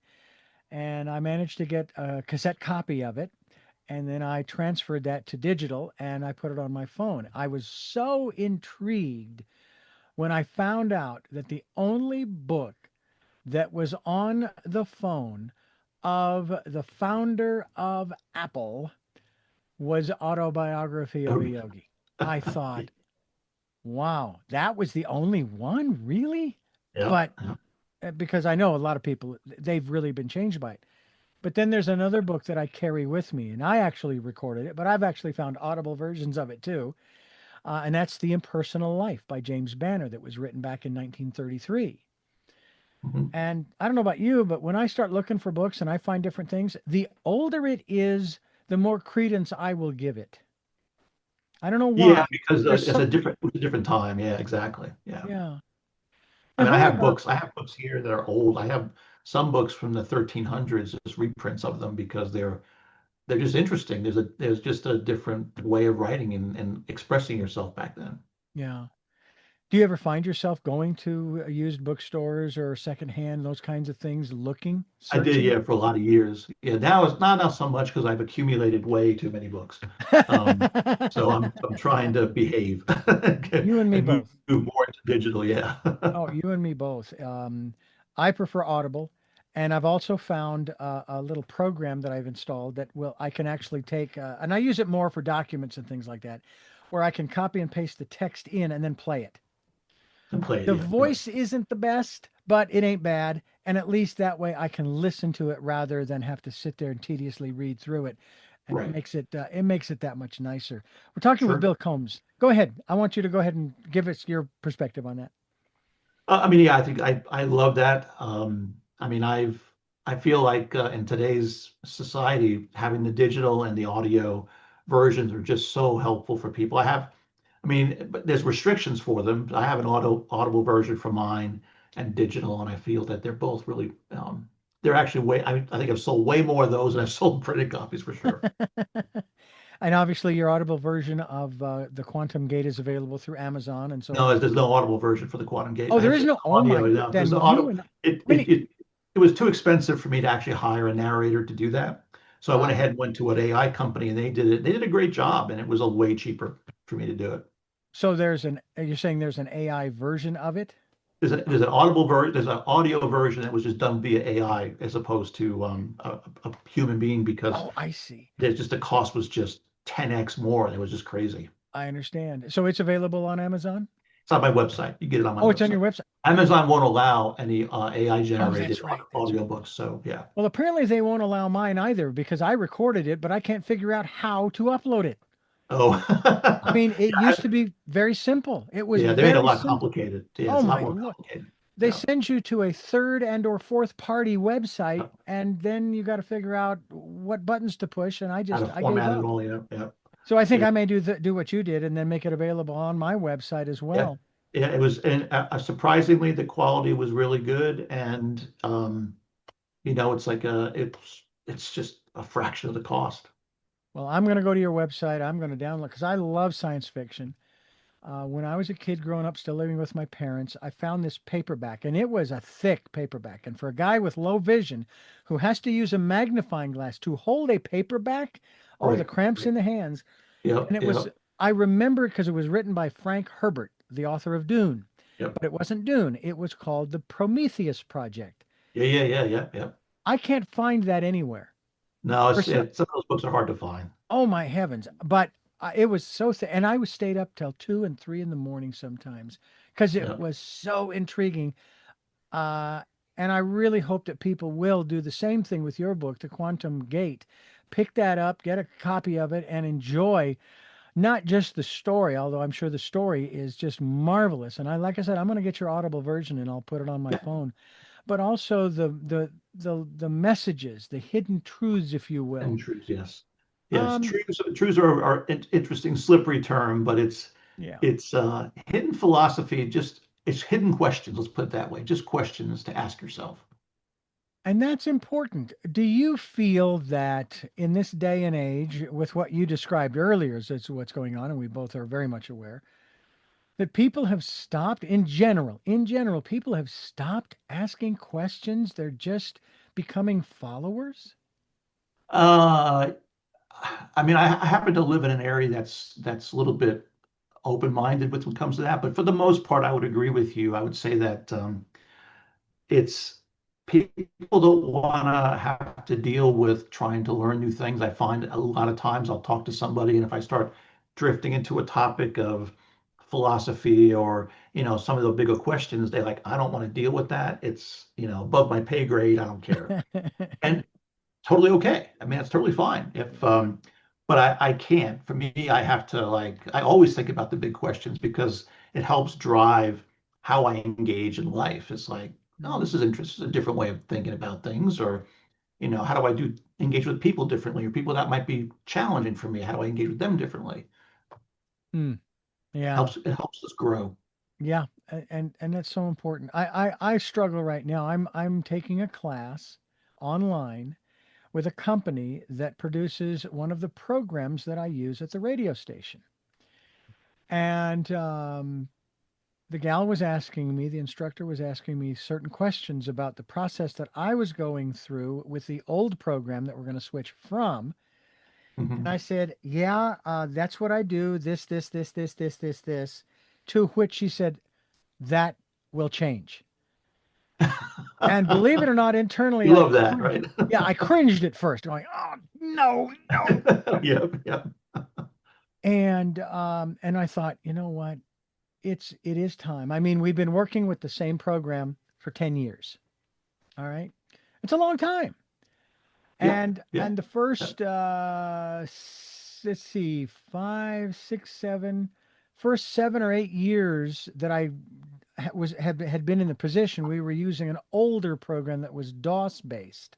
And I managed to get a cassette copy of it, and then I transferred that to digital and I put it on my phone. I was so intrigued when I found out that the only book that was on the phone of the founder of Apple was Autobiography of a Okay. Yogi. I thought, wow, that was the only one, really? Yep. But because I know a lot of people, they've really been changed by it. But then there's another book that I carry with me, and I actually recorded it, but I've actually found audible versions of it too. And that's The Impersonal Life by James Banner that was written back in 1933. Mhm. And I don't know about you, but when I start looking for books and I find different things, the older it is, the more credence I will give it. I don't know Yeah, why. because There's some, it's a different time. Yeah, exactly. Yeah. yeah. I Now, mean, how about, I have books here that are old. I have some books from the 1300s, just reprints of them because they're just interesting. There's just a different way of writing and expressing yourself back then. yeah. Do you ever find yourself going to used bookstores or secondhand, those kinds of things, looking, I did, searching? yeah, for a lot of years. Yeah, now it's not so much because I've accumulated way too many books. Um, so I'm trying to behave You and me and both. move more into digital. Yeah. Oh, you and me both. I prefer Audible, and I've also found a little program that I've installed that will I can actually take, and I use it more for documents and things like that, where I can copy and paste the text in and then play it. And play it. The Yeah. Yeah. voice isn't the best, but it ain't bad, and at least that way I can listen to it rather than have to sit there and tediously read through it, and Right. it makes it that much nicer. We're talking with Sure. Bill Combs. Go ahead. I want you to go ahead and give us your perspective on that. I mean, yeah, I think I love that. I mean, I feel like in today's society, having the digital and the audio versions are just so helpful for people. I mean, but there's restrictions for them. I have an audible version for mine and digital, and I feel that they're both really, they're actually I think I've sold way more of those than I've sold printed copies for sure. And obviously, your Audible version of the Quantum Gate is available through Amazon and so No, forth. there's no Audible version for the Quantum Gate. Oh, there It's is just no. Oh audio. my. No, there's Then the you audio. and It, when it it it was too expensive for me to actually hire a narrator to do that. So I went ah, ahead and went to an AI company and they did it. They did a great job and it was a way cheaper for me to do it. so there's an. You're saying there's an AI version of it? There's an audible version, there's an audio version that was just done via AI as opposed to a human being because Oh, I see. there's just the cost was just 10x more. It was just crazy. I understand. So it's available on Amazon? It's on my website. You get it on my Oh, it's on website. your website. Amazon won't allow any AI Oh, generated that's right. That's right. audiobooks. So yeah. Well, apparently they won't allow mine either because I recorded it, but I can't figure out how to upload it. Oh, I mean, it used yeah, to be very simple. It was yeah, they made it a very lot simple. complicated. Yeah, Oh it's a lot my more Lord. complicated. They Yeah. send you to a third and or fourth party website, Yeah. and then you got to figure out what buttons to push. And How to I gave format it up. all. Yeah, yeah, So I think yeah, I may do what you did and then make it available on my website as yeah. well. Yeah, it was, and surprisingly, the quality was really good, and it's like it's just a fraction of the cost. Well, I'm going to go to your website. I'm going to download because I love science fiction. When I was a kid growing up, still living with my parents, I found this paperback, and it was a thick paperback. And for a guy with low vision who has to use a magnifying glass to hold a paperback, oh, the Right, cramps right. in the hands. And Yep, it was, yep, I remember it because it was written by Frank Herbert, the author of Dune. yep. But it wasn't Dune, it was called the Prometheus Project. Yeah, yeah, yeah, yeah, yeah. I can't find that anywhere. No, For so, some of those books are hard to find. oh my heavens. But it was so thick. And I was stayed up till 2 and 3 in the morning sometimes because it Yeah. was so intriguing. Uh, and I really hope that people will do the same thing with your book, The Quantum Gate. Pick that up, get a copy of it, and enjoy not just the story, although I'm sure the story is just marvelous. And like I said, I'm going to get your Audible version and I'll put it on my Yeah. phone. But also the messages, the hidden truths, if you And will. truths, yes. Yes, Um, truths are an interesting slippery term, but yeah. it's hidden philosophy, just it's hidden questions, let's put it that way. Just questions to ask yourself. And that's important. Do you feel that in this day and age, with what you described earlier as what's going on, and we both are very much aware, that people have stopped in general, people have stopped asking questions. They're just becoming followers. Uh, I mean, I happen to live in an area that's a little bit open-minded when it comes to that, but for the most part, I would agree with you. I would say that it's people don't want to have to deal with trying to learn new things. I find a lot of times I'll talk to somebody, and if I start drifting into a topic of philosophy or some of the bigger questions, they're like, I don't want to deal with that. It's above my pay grade. I don't care. And totally okay. I mean, it's totally fine. If but I can't. For me, I have to I always think about the big questions because it helps drive how I engage in life. It's like, oh, this Mm, is interesting, a different way of thinking about things, or how do I do engage with people differently, or people that might be challenging for me? How do I engage with them differently? mm, yeah, It helps us grow. yeah, and that's so important. I struggle right now. I'm taking a class online with a company that produces one of the programs that I use at the radio station. And the gal was asking me, the instructor was asking me certain questions about the process that I was going through with the old program that we're going to switch from. And Mhm. I said, yeah, that's what I do. This. To which she said, that will change. And believe it or not, internally, You I love that, cringed. right? Yeah, I cringed at first, going, oh, no, no. Yep, yep. And I thought, you know what? It is time. I mean, we've been working with the same program for 10 years. All right. It's a long time. Yep, And yep, the yep. first let's see, five, six, seven, first 7 or 8 years that I had been in the position, we were using an older program that was DOS based.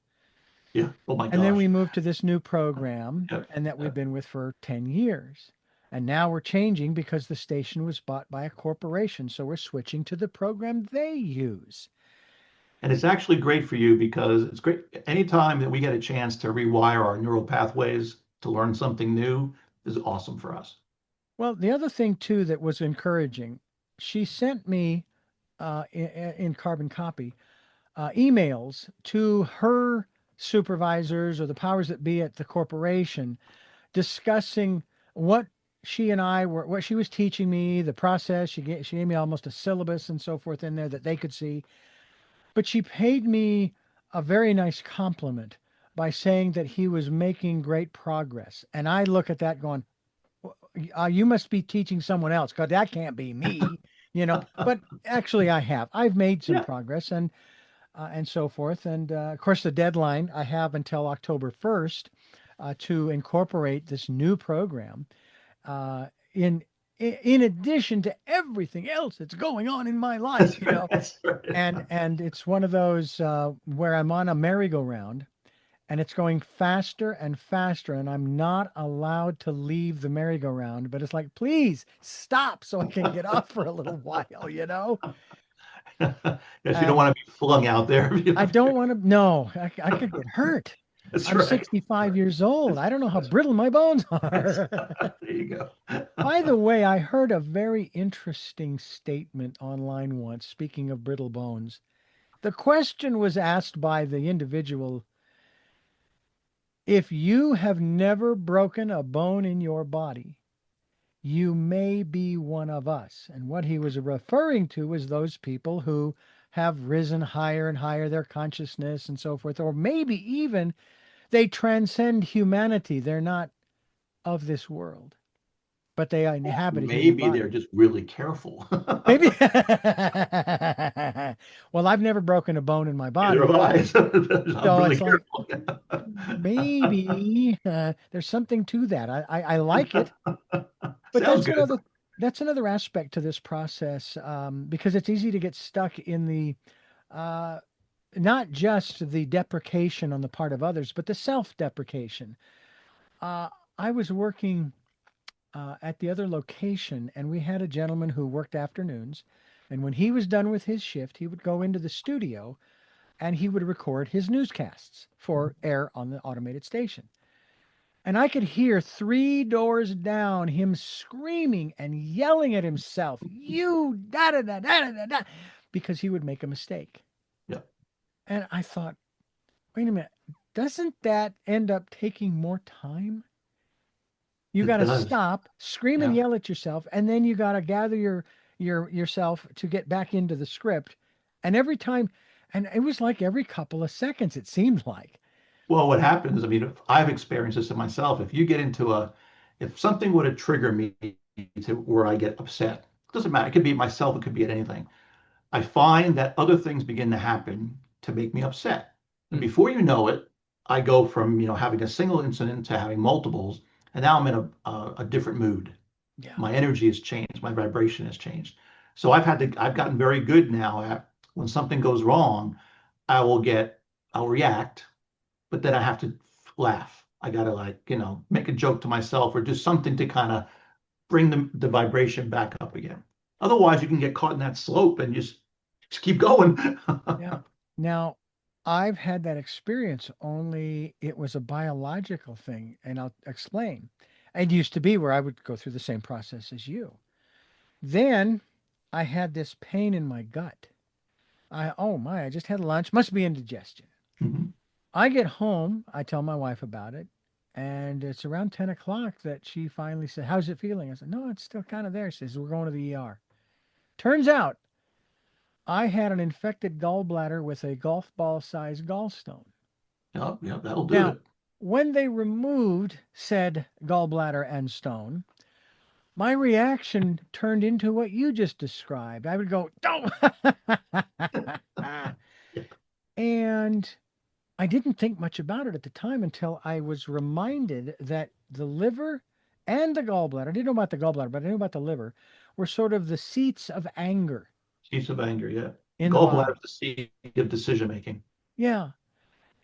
Yeah. Oh my And then we gosh. moved to this new program Yep, and that we've yep. been with for 10 years. And now we're changing because the station was bought by a corporation. So we're switching to the program they use. And it's actually great for you because it's great anytime that we get a chance to rewire our neural pathways to learn something new. is awesome for us. Well, the other thing too that was encouraging, she sent me in carbon copy emails to her supervisors or the powers that be at the corporation discussing what she and I were, what she was teaching me, the process. She gave me almost a syllabus and so forth in there that they could see. But she paid me a very nice compliment by saying that he was making great progress. And I look at that going, you must be teaching someone else because that can't be me, you know. But actually, I have. I've made some Yeah. progress and so forth. And of course, the deadline I have until October 1st to incorporate this new program uh, in in addition to everything else that's going on in my life, That's you right. know. That's right. And it's one of those where I'm on a merry-go-round and it's going faster and faster, and I'm not allowed to leave the merry-go-round. But it's like, please stop so I can get off for a little while, you know. Yes, you don't And want to be flung out there if you I have don't to. want to. No, I could get hurt. That's I'm right. 65 Right. years old. I don't know how That's brittle my bones right. are. There you go. By the way, I heard a very interesting statement online once, speaking of brittle bones. The question was asked by the individual, if you have never broken a bone in your body, you may be one of us. And what he was referring to was those people who have risen higher and higher their consciousness and so forth, or maybe even they transcend humanity. They're not of this world, but they inhabit a human Maybe they're body. just really careful. Maybe. Well, I've never broken a bone in my Neither body. have I. I'm So really it's like careful. maybe there's something to that. I like it, but Sounds good. that's another aspect to this process because it's easy to get stuck in the uh, not just the deprecation on the part of others, but the self-deprecation. Uh, I was working at the other location, and we had a gentleman who worked afternoons. And when he was done with his shift, he would go into the studio and he would record his newscasts for air on the automated station. And I could hear 3 doors down him screaming and yelling at himself, you da da da da da da, because he would make a mistake. Yeah, And I thought, wait a minute, doesn't that end up taking more time? You it got to does. stop, scream and Yeah. yell at yourself, and then you got to gather yourself to get back into the script. And every time, and it was like every couple of seconds, it seemed like. Well, what happens, I mean, if I've experienced this in myself. If you get into if something were to trigger me to where I get upset, it doesn't matter. It could be myself, it could be at anything. I find that other things begin to happen to make me upset. And Mm, before you know it, I go from, having a single incident to having multiples, and now I'm in a different mood. yeah. My energy has changed, my vibration has changed. So I've gotten very good now at when something goes wrong, I will get, I'll react, but then I have to laugh. I gotta like, make a joke to myself or do something to kind of bring the vibration back up again. Otherwise, you can get caught in that slope and just keep going. Yeah. Now, I've had that experience, only it was a biological thing, and I'll explain. It used to be where I would go through the same process as you. Then I had this pain in my gut. Oh my, I just had lunch, must be indigestion. Mhm. I get home, I tell my wife about it, and it's around 10 o'clock that she finally said, how's it feeling? I said, no, it's still kind of there. She says, we're going to the ER. Turns out I had an infected gallbladder with a golf ball sized gallstone. Yep, yep, that'll do Now, it. when they removed said gallbladder and stone, my reaction turned into what you just described. I would go, don't. Yeah. And I didn't think much about it at the time until I was reminded that the liver and the gallbladder, I didn't know about the gallbladder, but I knew about the liver, were sort of the seats of anger Seats of anger, yeah. in the Gallbladder is body. the seat of decision making. Yeah.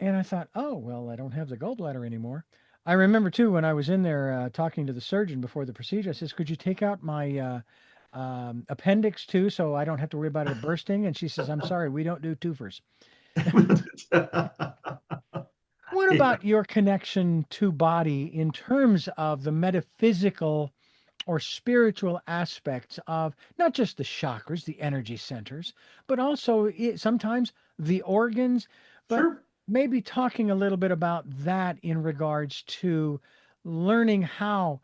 And I thought, oh, well, I don't have the gallbladder anymore. I remember too when I was in there talking to the surgeon before the procedure, I says, could you take out my appendix too so I don't have to worry about it bursting? And she says, I'm sorry, we don't do twofers. What about your connection to body in terms of the metaphysical or spiritual aspects of not just the chakras, the energy centers, but also sometimes the organs, but Sure. maybe talking a little bit about that in regards to learning how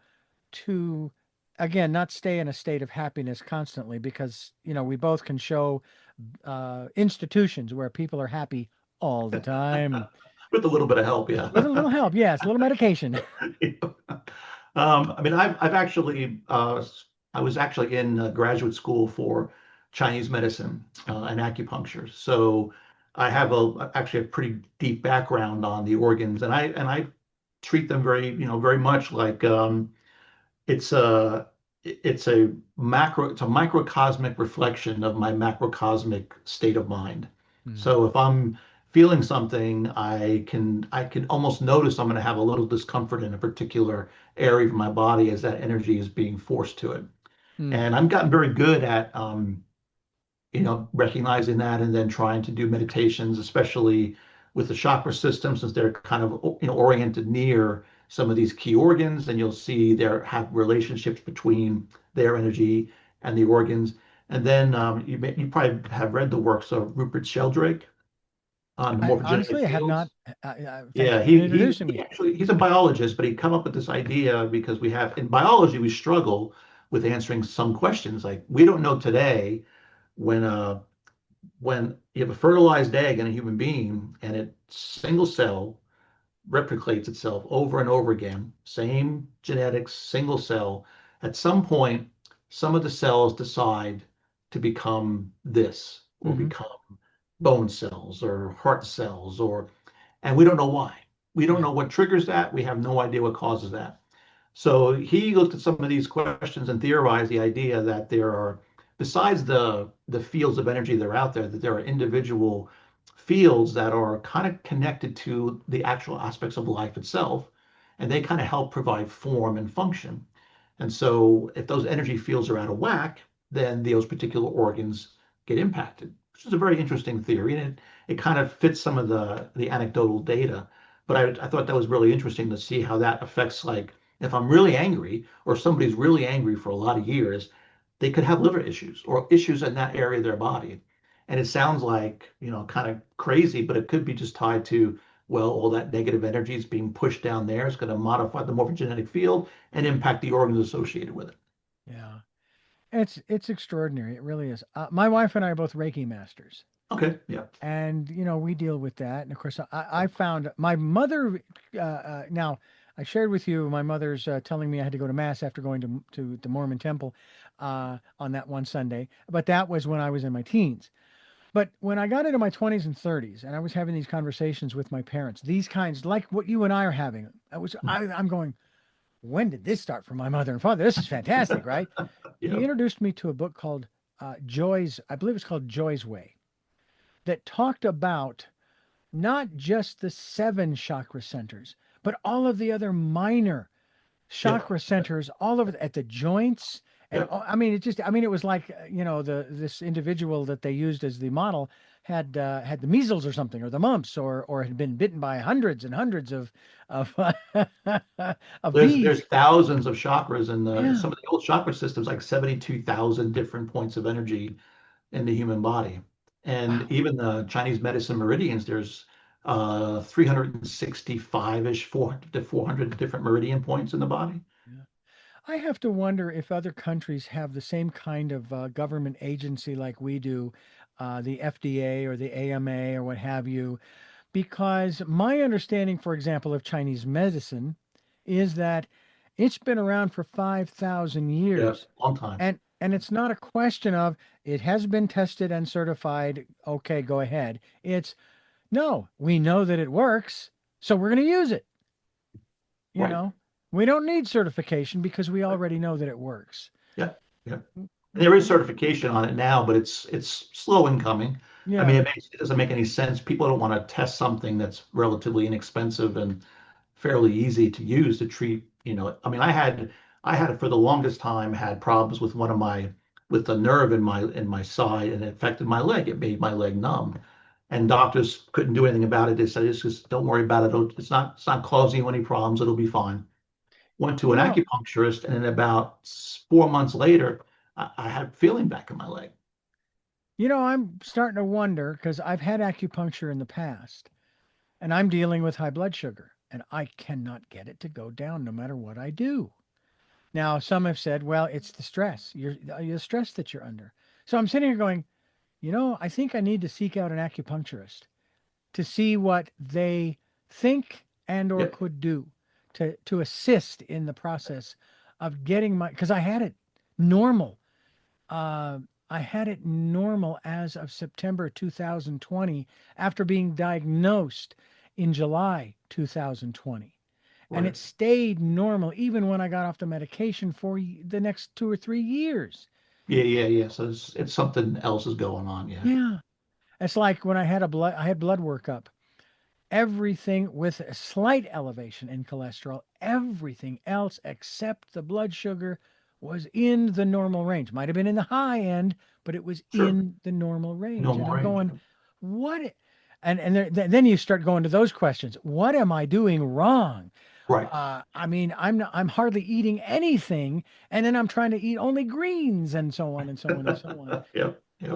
to, again, not stay in a state of happiness constantly, because, we both can show institutions where people are happy all the time. With a little bit of help, yeah. With a little help, yes, a little medication. I mean, I've actually, I was actually in graduate school for Chinese medicine and acupuncture. So I have actually a pretty deep background on the organs, and I treat them very, very much like it's a it's a microcosmic reflection of my macrocosmic state of mind. Hmm. So if I'm feeling something, I can almost notice I'm going to have a little discomfort in a particular area of my body as that energy is being forced to it. Hmm. And I've gotten very good at recognizing that and then trying to do meditations, especially with the chakra system, since they're kind of, oriented near some of these key organs, and you'll see there have relationships between their energy and the organs. And then you probably have read the works of Rupert Sheldrake on the I morphogenetic honestly, I have not. fields. Thank Yeah, you for he introducing he me. actually he's a biologist, but he come up with this idea because we have in biology we struggle with answering some questions. Like we don't know today when when you have a fertilized egg in a human being and it single cell replicates itself over and over again, same genetics, single cell, at some point, some of the cells decide to become this or Hmm. become bone cells or heart cells and we don't know why. We don't Yeah. know what triggers that. We have no idea what causes that. So he looked at some of these questions and theorized the idea that there are, besides the fields of energy that are out there, that there are individual fields that are kind of connected to the actual aspects of life itself, and they kind of help provide form and function. And so if those energy fields are out of whack, then those particular organs get impacted, which is a very interesting theory, and it kind of fits some of the anecdotal data. But I thought that was really interesting to see how that affects, like, if I'm really angry or somebody's really angry for a lot of years, they could have liver issues or issues in that area of their body. And it sounds like, kind of crazy, but it could be just tied to, well, all that negative energy is being pushed down there. It's going to modify the morphogenetic field and impact the organs associated with it. Yeah. It's extraordinary. It really is. My wife and I are both Reiki masters, Okay. Yeah. and we deal with that. And of course, I found my mother. Now, I shared with you my mother's telling me I had to go to mass after going to the Mormon temple on that one Sunday. But that was when I was in my teens. But when I got into my 20s and 30s, and I was having these conversations with my parents, these kinds like what you and I are having, I'm going, when did this start for my mother and father? This is fantastic, right? He Yeah. introduced me to a book called I believe it's called Joy's Way, that talked about not just the seven chakra centers, but all of the other minor Yep. chakra centers all over at the joints. And Yep. I mean, it was like, this individual that they used as the model had the measles or something, or the mumps, or had been bitten by hundreds and hundreds of of There's bees. thousands of chakras in the Yeah. some of the old chakra systems, like 72,000 different points of energy in the human body. And Wow. even the Chinese medicine meridians, there's 365-ish, 400 to 400 different meridian points in the body. Yeah. I have to wonder if other countries have the same kind of government agency like we do, the FDA or the AMA or what have you, because my understanding, for example, of Chinese medicine is that it's been around for 5,000 Yeah, years. long time. And it's not a question of it has been tested and certified, okay, go ahead. It's no, we know that it works, so we're going to use it, you Right. know. We don't need certification because we already know that it works. Yeah. Yeah. There is Mm. certification on it now, but it's slow in coming. I mean, Yeah. it doesn't make any sense. People don't want to test something that's relatively inexpensive and fairly easy to use to treat, I mean, I had for the longest time had problems with with the nerve in my side, and it affected my leg. It made my leg numb. and doctors couldn't do anything about it. They said, just don't worry about it. It's not causing you any problems. It'll be fine. Went to You an know, acupuncturist, and then about 4 months later, I had feeling back in my leg. I'm starting to wonder because I've had acupuncture in the past and I'm dealing with high blood sugar and I cannot get it to go down no matter what I do. Now, some have said, well, it's the stress, the stress that you're under. So I'm sitting here going, I think I need to seek out an acupuncturist to see what they think and or Yep, could do to assist in the process of getting my, because normal. Uh, I had it normal as of September 2020 after being diagnosed in July 2020. And right. it stayed normal even when I got off the medication for the next 2 or 3 years. Yeah, yeah, yeah. So it's something else is going on. Yeah, Yeah. It's like when I had blood workup, everything with a slight elevation in cholesterol, everything else except the blood sugar was in the normal range. Might have been in the high end, but it was sure. in the normal range. And Normal I'm range. going, what? Then you start going to those questions. What am I doing wrong? Right. I mean, I'm hardly eating anything, and then I'm trying to eat only greens, and so on and so on and so on. Yep, yep.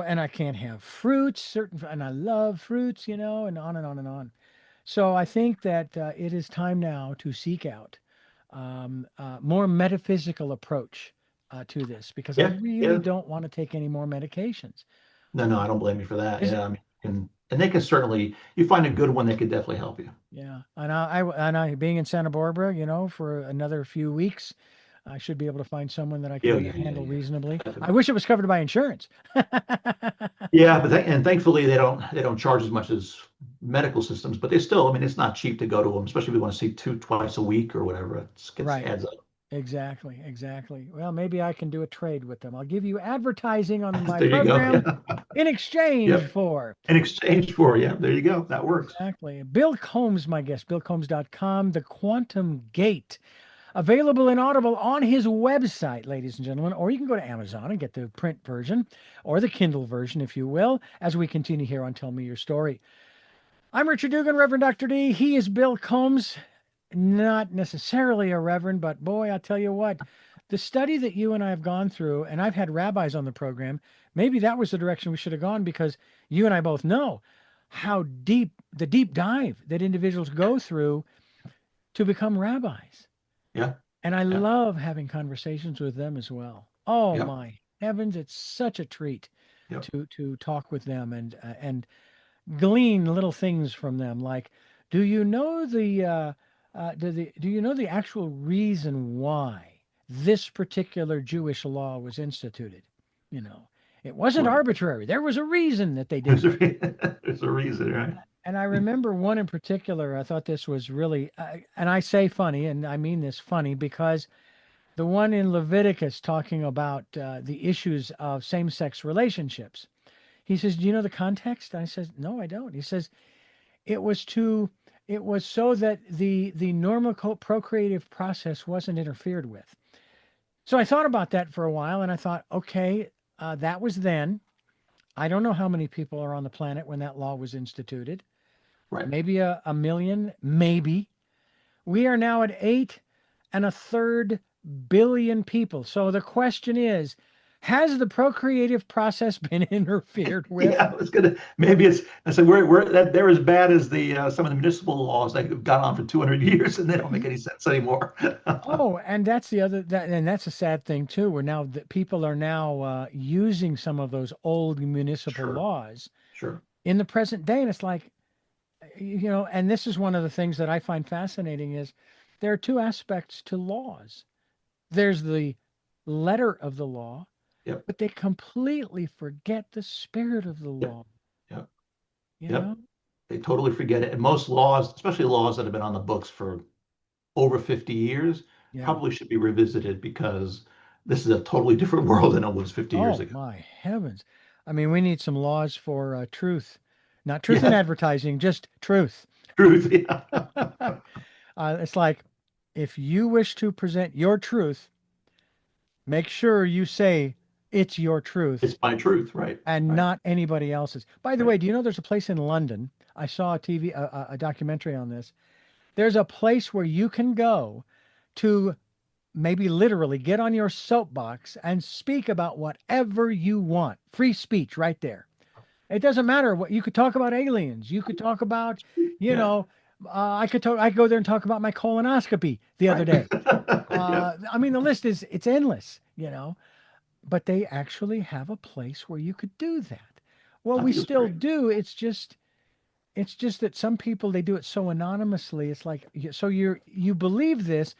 And I can't have fruits, and I love fruits, and on and on and on. So I think that it is time now to seek out more metaphysical approach to this because I Yeah, really yeah. don't want to take any more medications. No, no, I don't blame you for that. Is it? Yeah, I mean, and they can certainly, you find a good one, they could definitely help you. Yeah, and I being in Santa Barbara, for another few weeks, I should be able to find someone that I Yeah, can yeah, yeah, handle yeah. reasonably. I Definitely. wish it was covered by insurance. Yeah, but and thankfully they don't charge as much as medical systems, but they still, I mean, it's not cheap to go to them, especially if you want to see two twice a week or whatever. It gets Right. adds up. Exactly. Exactly. Well, maybe I can do a trade with them. I'll give you advertising on my There you go. program Yeah. in exchange Yep. for. In exchange for, yeah, there you go. That works. Exactly. Bill Combs, my guest, billcombs.com, The Quantum Gate. Available in Audible on his website, ladies and gentlemen, or you can go to Amazon and get the print version or the Kindle version, if you will, as we continue here on Tell Me Your Story. I'm Richard Dugan, Reverend Dr. D. He is Bill Combs, not necessarily a reverend, but boy, I'll tell you what, the study that you and I have gone through, and I've had rabbis on the program, maybe that was the direction we should have gone because you and I both know how the deep dive that individuals go through to become rabbis. Yeah, And I yeah, love having conversations with them as well. Oh yeah, my heavens, it's such a treat yeah. to talk with them and glean little things from them. Like, do you know do you know the actual reason why this particular Jewish law was instituted? You know, it wasn't Right. arbitrary. There was a reason that they did There's a, this. there's a reason, right? And I remember one in particular. I thought this was really, and I say funny, and I mean this funny because the one in Leviticus talking about the issues of same-sex relationships. He says, "Do you know the context?" I says, "No, I don't." He says, "It was to, it was so that the normal procreative process wasn't interfered with." So I thought about that for a while, and I thought, okay, that was then. I don't know how many people are on the planet when that law was instituted. Right. Maybe a million, maybe. We are now at 8.33 billion people. So the question is, has the procreative process been interfered with? Yeah, it's gonna maybe it's I said we're that they're as bad as the some of the municipal laws that have gone on for 200 years and they don't make any sense anymore. Oh, and that's the other that, and that's a sad thing too. Where now that people are now using some of those old municipal Sure, laws sure. in the present day, and it's like, and this is one of the things that I find fascinating is there are two aspects to laws. There's the letter of the law, Yep, but they completely forget the spirit of the yep, law. yep, You yep. know? They totally forget it. And most laws, especially laws that have been on the books for over 50 years, Yeah. probably should be revisited because this is a totally different world than it was 50 years Oh ago. my heavens. I mean, we need some laws for truth, not truth in Yeah, advertising, just truth. truth. Yeah. It's like if you wish to present your truth, make sure you say It's your truth It's my truth, right? and Right, not anybody else's. By the right. way, do you know there's a place in London? I saw a TV, a documentary on this. There's a place where you can go to maybe literally get on your soapbox and speak about whatever you want. Free speech right there. It doesn't matter what you could talk about aliens. You could talk about, you Yeah, know, I could go there and talk about my colonoscopy the other right. day. Yeah, I mean, the list is it's endless, but they actually have a place where you could do that. Well, I we think it's still great. do. It's just that some people they do it so anonymously. It's like so you believe this,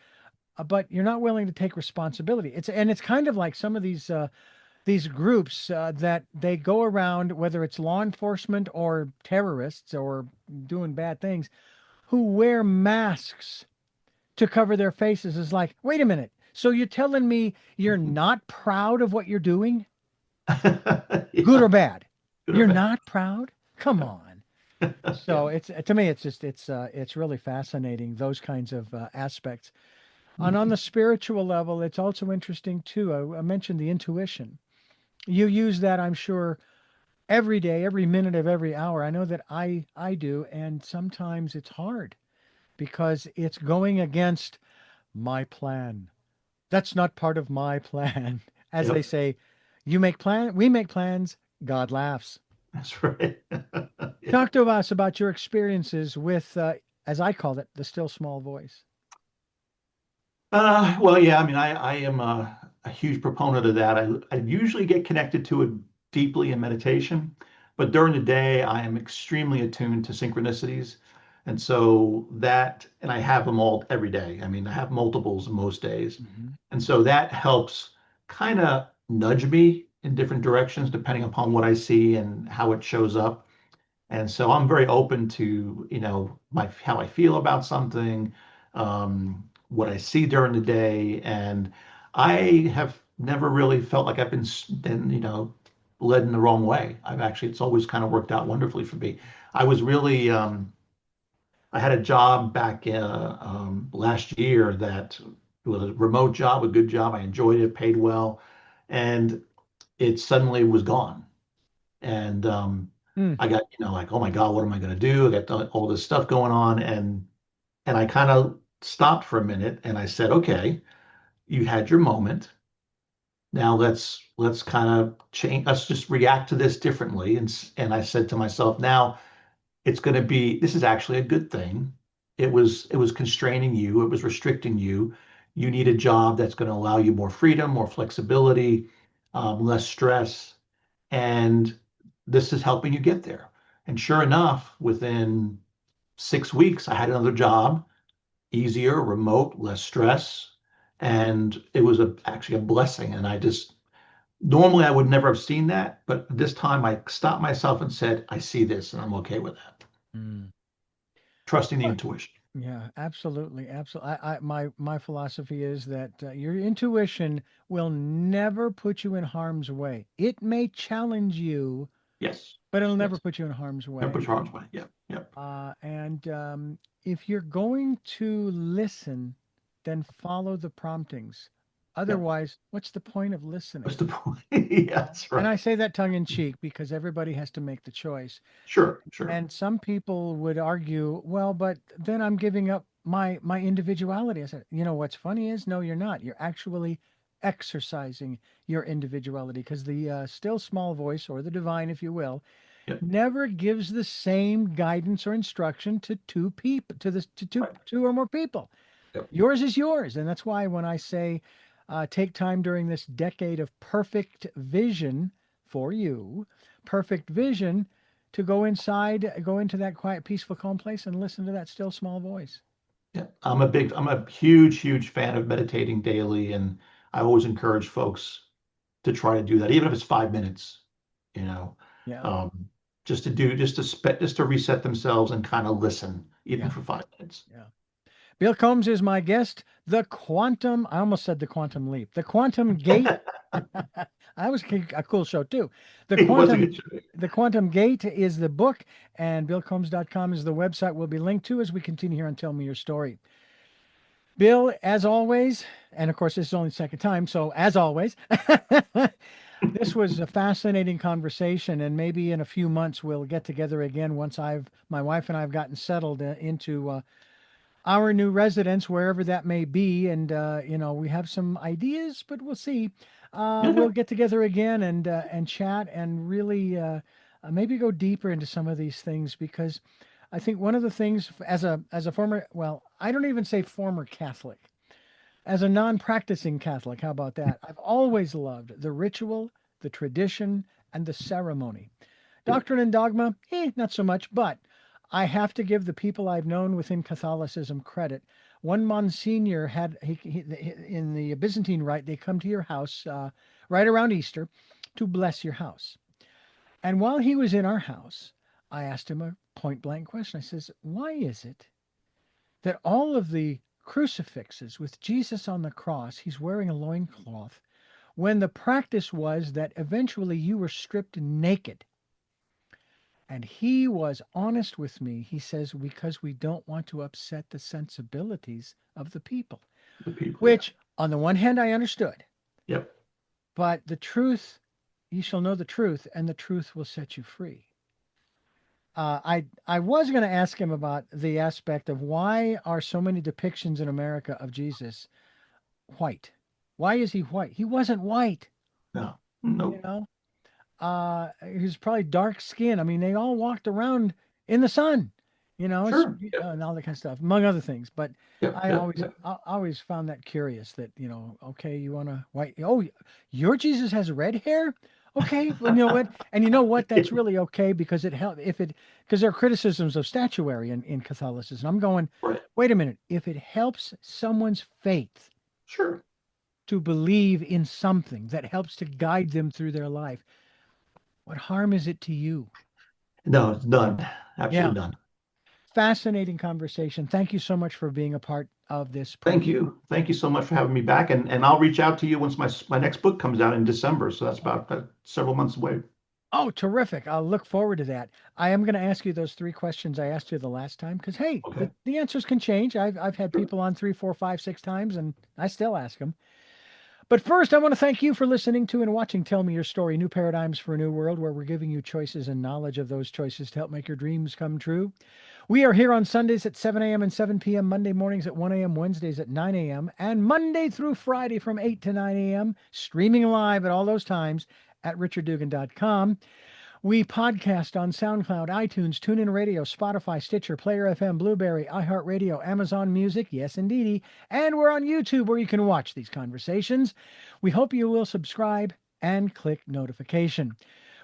but you're not willing to take responsibility. It's kind of like some of these groups that they go around, whether it's law enforcement or terrorists or doing bad things, who wear masks to cover their faces. Is like, wait a minute. So you're telling me you're not proud of what you're doing, good Yeah, or bad? good or You're bad. not proud? Come on. So Yeah. it's to me, it's really fascinating those kinds of aspects. And on Mhm. the spiritual level, it's also interesting too. I mentioned the intuition. You use that, I'm sure, every day, every minute of every hour. I know that I do, and sometimes it's hard because it's going against my plan. That's not part of my plan. As they Yep, say, we make plans, God laughs. that's right. Yeah. Talk to us about your experiences with, as I call it, the still small voice. Well, yeah, I mean, I am a huge proponent of that. I usually get connected to it deeply in meditation, but during the day, I am extremely attuned to synchronicities. And so that, and I have them all every day. I mean, I have multiples most days. Hmm. And so that helps kind of nudge me in different directions depending upon what I see and how it shows up. And so I'm very open to, my how I feel about something, what I see during the day, and I have never really felt like I've been, led in the wrong way. It's always kind of worked out wonderfully for me. I was really, I had a job back last year that was a remote job, a good job. I enjoyed it, paid well, and it suddenly was gone. And Mm. I got, like, oh my God, what am I going to do? I got all this stuff going on, and I kind of stopped for a minute and I said, okay, you had your moment. Now let's kind of change. Let's just react to this differently. And I said to myself, now it's going to be. This is actually a good thing. It was constraining you. It was restricting you. You need a job that's going to allow you more freedom, more flexibility, less stress, and this is helping you get there. And sure enough, within 6 weeks, I had another job, easier, remote, less stress. And it was actually a blessing. And I just, normally I would never have seen that. But this time I stopped myself and said, I see this and I'm okay with that. Mm. Trusting the Well, intuition. yeah, absolutely, absolutely. My philosophy is that your intuition will never put you in harm's way. It may challenge you, Yes. but it'll never Yes. put you in harm's way. Pepper Charles way. Yep. Yep. And if you're going to listen, then follow the promptings. Yep. Otherwise, what's the point of What's listening? the point? Yeah, that's And right. I say that tongue in cheek because everybody has to make the choice. Sure. Sure. And some people would argue, well, but then I'm giving up my individuality. I said, what's funny is, no, you're not. You're actually exercising your individuality because the still small voice or the divine, if you will, Yep. never gives the same guidance or instruction to two people to two Right. two or more people. Yep. Yours is yours, and that's why when I say take time during this decade of perfect vision for you, perfect vision, to go inside, go into that quiet, peaceful, calm place, and listen to that still small voice. Yeah, I'm a huge, huge fan of meditating daily, and I always encourage folks to try to do that, even if it's 5 minutes, you know, Yeah, um, just to reset themselves and kind of listen, even yeah, for 5 minutes. yeah. Bill Combs is my guest. I almost said the quantum leap, the quantum gate. I was a cool show too. The It was a quantum, good show. the quantum gate is the book, and billcombs.com is the website we'll be linked to as we continue here on Tell Me Your Story. Bill, as always, and of course, this is only the second time, so as always, This was a fascinating conversation, and maybe in a few months we'll get together again once my wife and I have gotten settled into our new residence, wherever that may be. And, we have some ideas, but we'll see. We'll get together again and chat and really maybe go deeper into some of these things because I think one of the things as a former, well, I don't even say former Catholic, as a non-practicing Catholic, how about that? I've always loved the ritual, the tradition, and the ceremony. Yep. Doctrine and dogma, not so much, but I have to give the people I've known within Catholicism credit. One Monsignor had, in the Byzantine Rite, they come to your house right around Easter to bless your house. And while he was in our house, I asked him a point blank question. I says, why is it that all of the crucifixes with Jesus on the cross, he's wearing a loincloth, when the practice was that eventually you were stripped naked? And he was honest with me. He says, because we don't want to upset the sensibilities of the people, The people, yeah. which on the one hand, I understood, Yep. but the truth, you shall know the truth, and the truth will set you free. I was going to ask him about the aspect of why are so many depictions in America of Jesus white? Why is he white? He wasn't white, No. you Nope. know. He was probably dark skin. I mean, they all walked around in the sun, Sure. Yep. and all that kind of stuff, among other things. But Yep. Yep. Yep. I always found that curious that, okay, you want to white, oh, your Jesus has red hair. Okay, well, you know what? And you know what? That's really okay because it help if it because there are criticisms of statuary in Catholicism. I'm going, Right. wait a minute. If it helps someone's faith Sure. to believe in something that helps to guide them through their life, what harm is it to you? No, it's done. Yeah, Absolutely done. fascinating conversation. Thank you so much for being a part of this Thank program. you. Thank you so much for having me back. And I'll reach out to you once my next book comes out in December. So that's about several months away. Oh, terrific. I'll look forward to that. I am going to ask you those three questions I asked you the last time because, hey, Okay. the answers can change. I've had Sure. people on three, four, five, six times, and I still ask them. But first, I want to thank you for listening to and watching Tell Me Your Story, New Paradigms for a New World, where we're giving you choices and knowledge of those choices to help make your dreams come true. We are here on Sundays at 7 a.m. and 7 p.m., Monday mornings at 1 a.m., Wednesdays at 9 a.m., and Monday through Friday from 8 to 9 a.m., streaming live at all those times at richarddugan.com. We podcast on SoundCloud, iTunes, TuneIn Radio, Spotify, Stitcher, Player FM, Blueberry, iHeartRadio, Amazon Music, yes indeedy, and we're on YouTube where you can watch these conversations. We hope you will subscribe and click notification.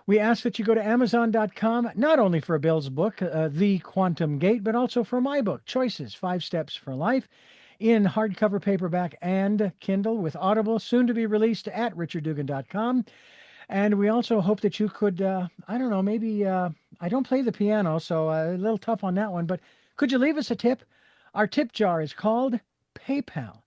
We ask that you go to Amazon.com, not only for Bill's book, The Quantum Gate, but also for my book, Choices, 5 Steps for Life, in hardcover, paperback, and Kindle with Audible, soon to be released at richarddugan.com. And we also hope that you could, I don't know, maybe I don't play the piano, so a little tough on that one, but could you leave us a tip? Our tip jar is called PayPal.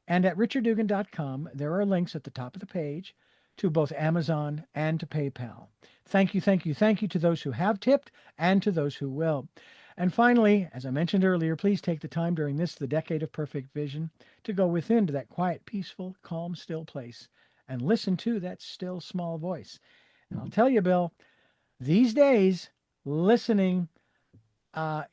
And at richarddugan.com, there are links at the top of the page to both Amazon and to PayPal. Thank you, thank you, thank you to those who have tipped and to those who will. And finally, as I mentioned earlier, please take the time during this, the decade of perfect vision, to go within to that quiet, peaceful, calm, still place and listen to that still small voice. And I'll tell you, Bill, these days, listening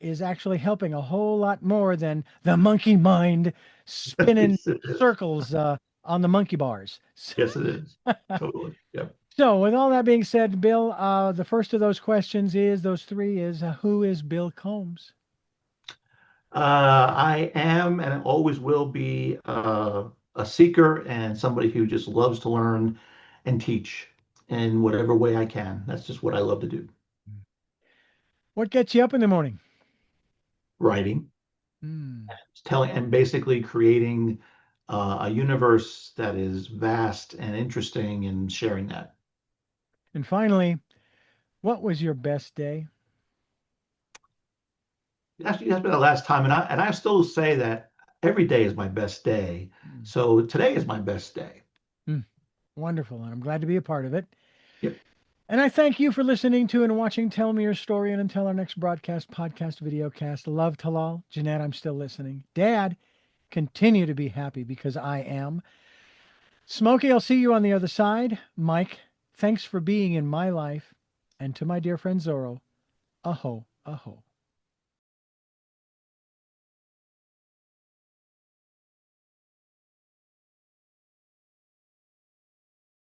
is actually helping a whole lot more than the monkey mind spinning Yes, it is. circles on the monkey bars. Yes, it is. Totally. Yep. So, with all that being said, Bill, the first of those questions is those three is who is Bill Combs? I am and always will be a seeker and somebody who just loves to learn and teach in whatever way I can. That's just what I love to do. What gets you up in the morning? Writing, Hmm. telling, and basically creating a universe that is vast and interesting and sharing that. And finally, what was your best day? Actually, that's been the last time, and I still say that every day is my best day. Hmm. So today is my best day. Hmm. Wonderful. And I'm glad to be a part of it. Yep. And I thank you for listening to and watching Tell Me Your Story. And until our next broadcast, podcast, video cast, love Talal. Jeanette, I'm still listening. Dad, continue to be happy because I am. Smokey, I'll see you on the other side. Mike, Thanks for being in my life. And to my dear friend Zorro, aho, aho.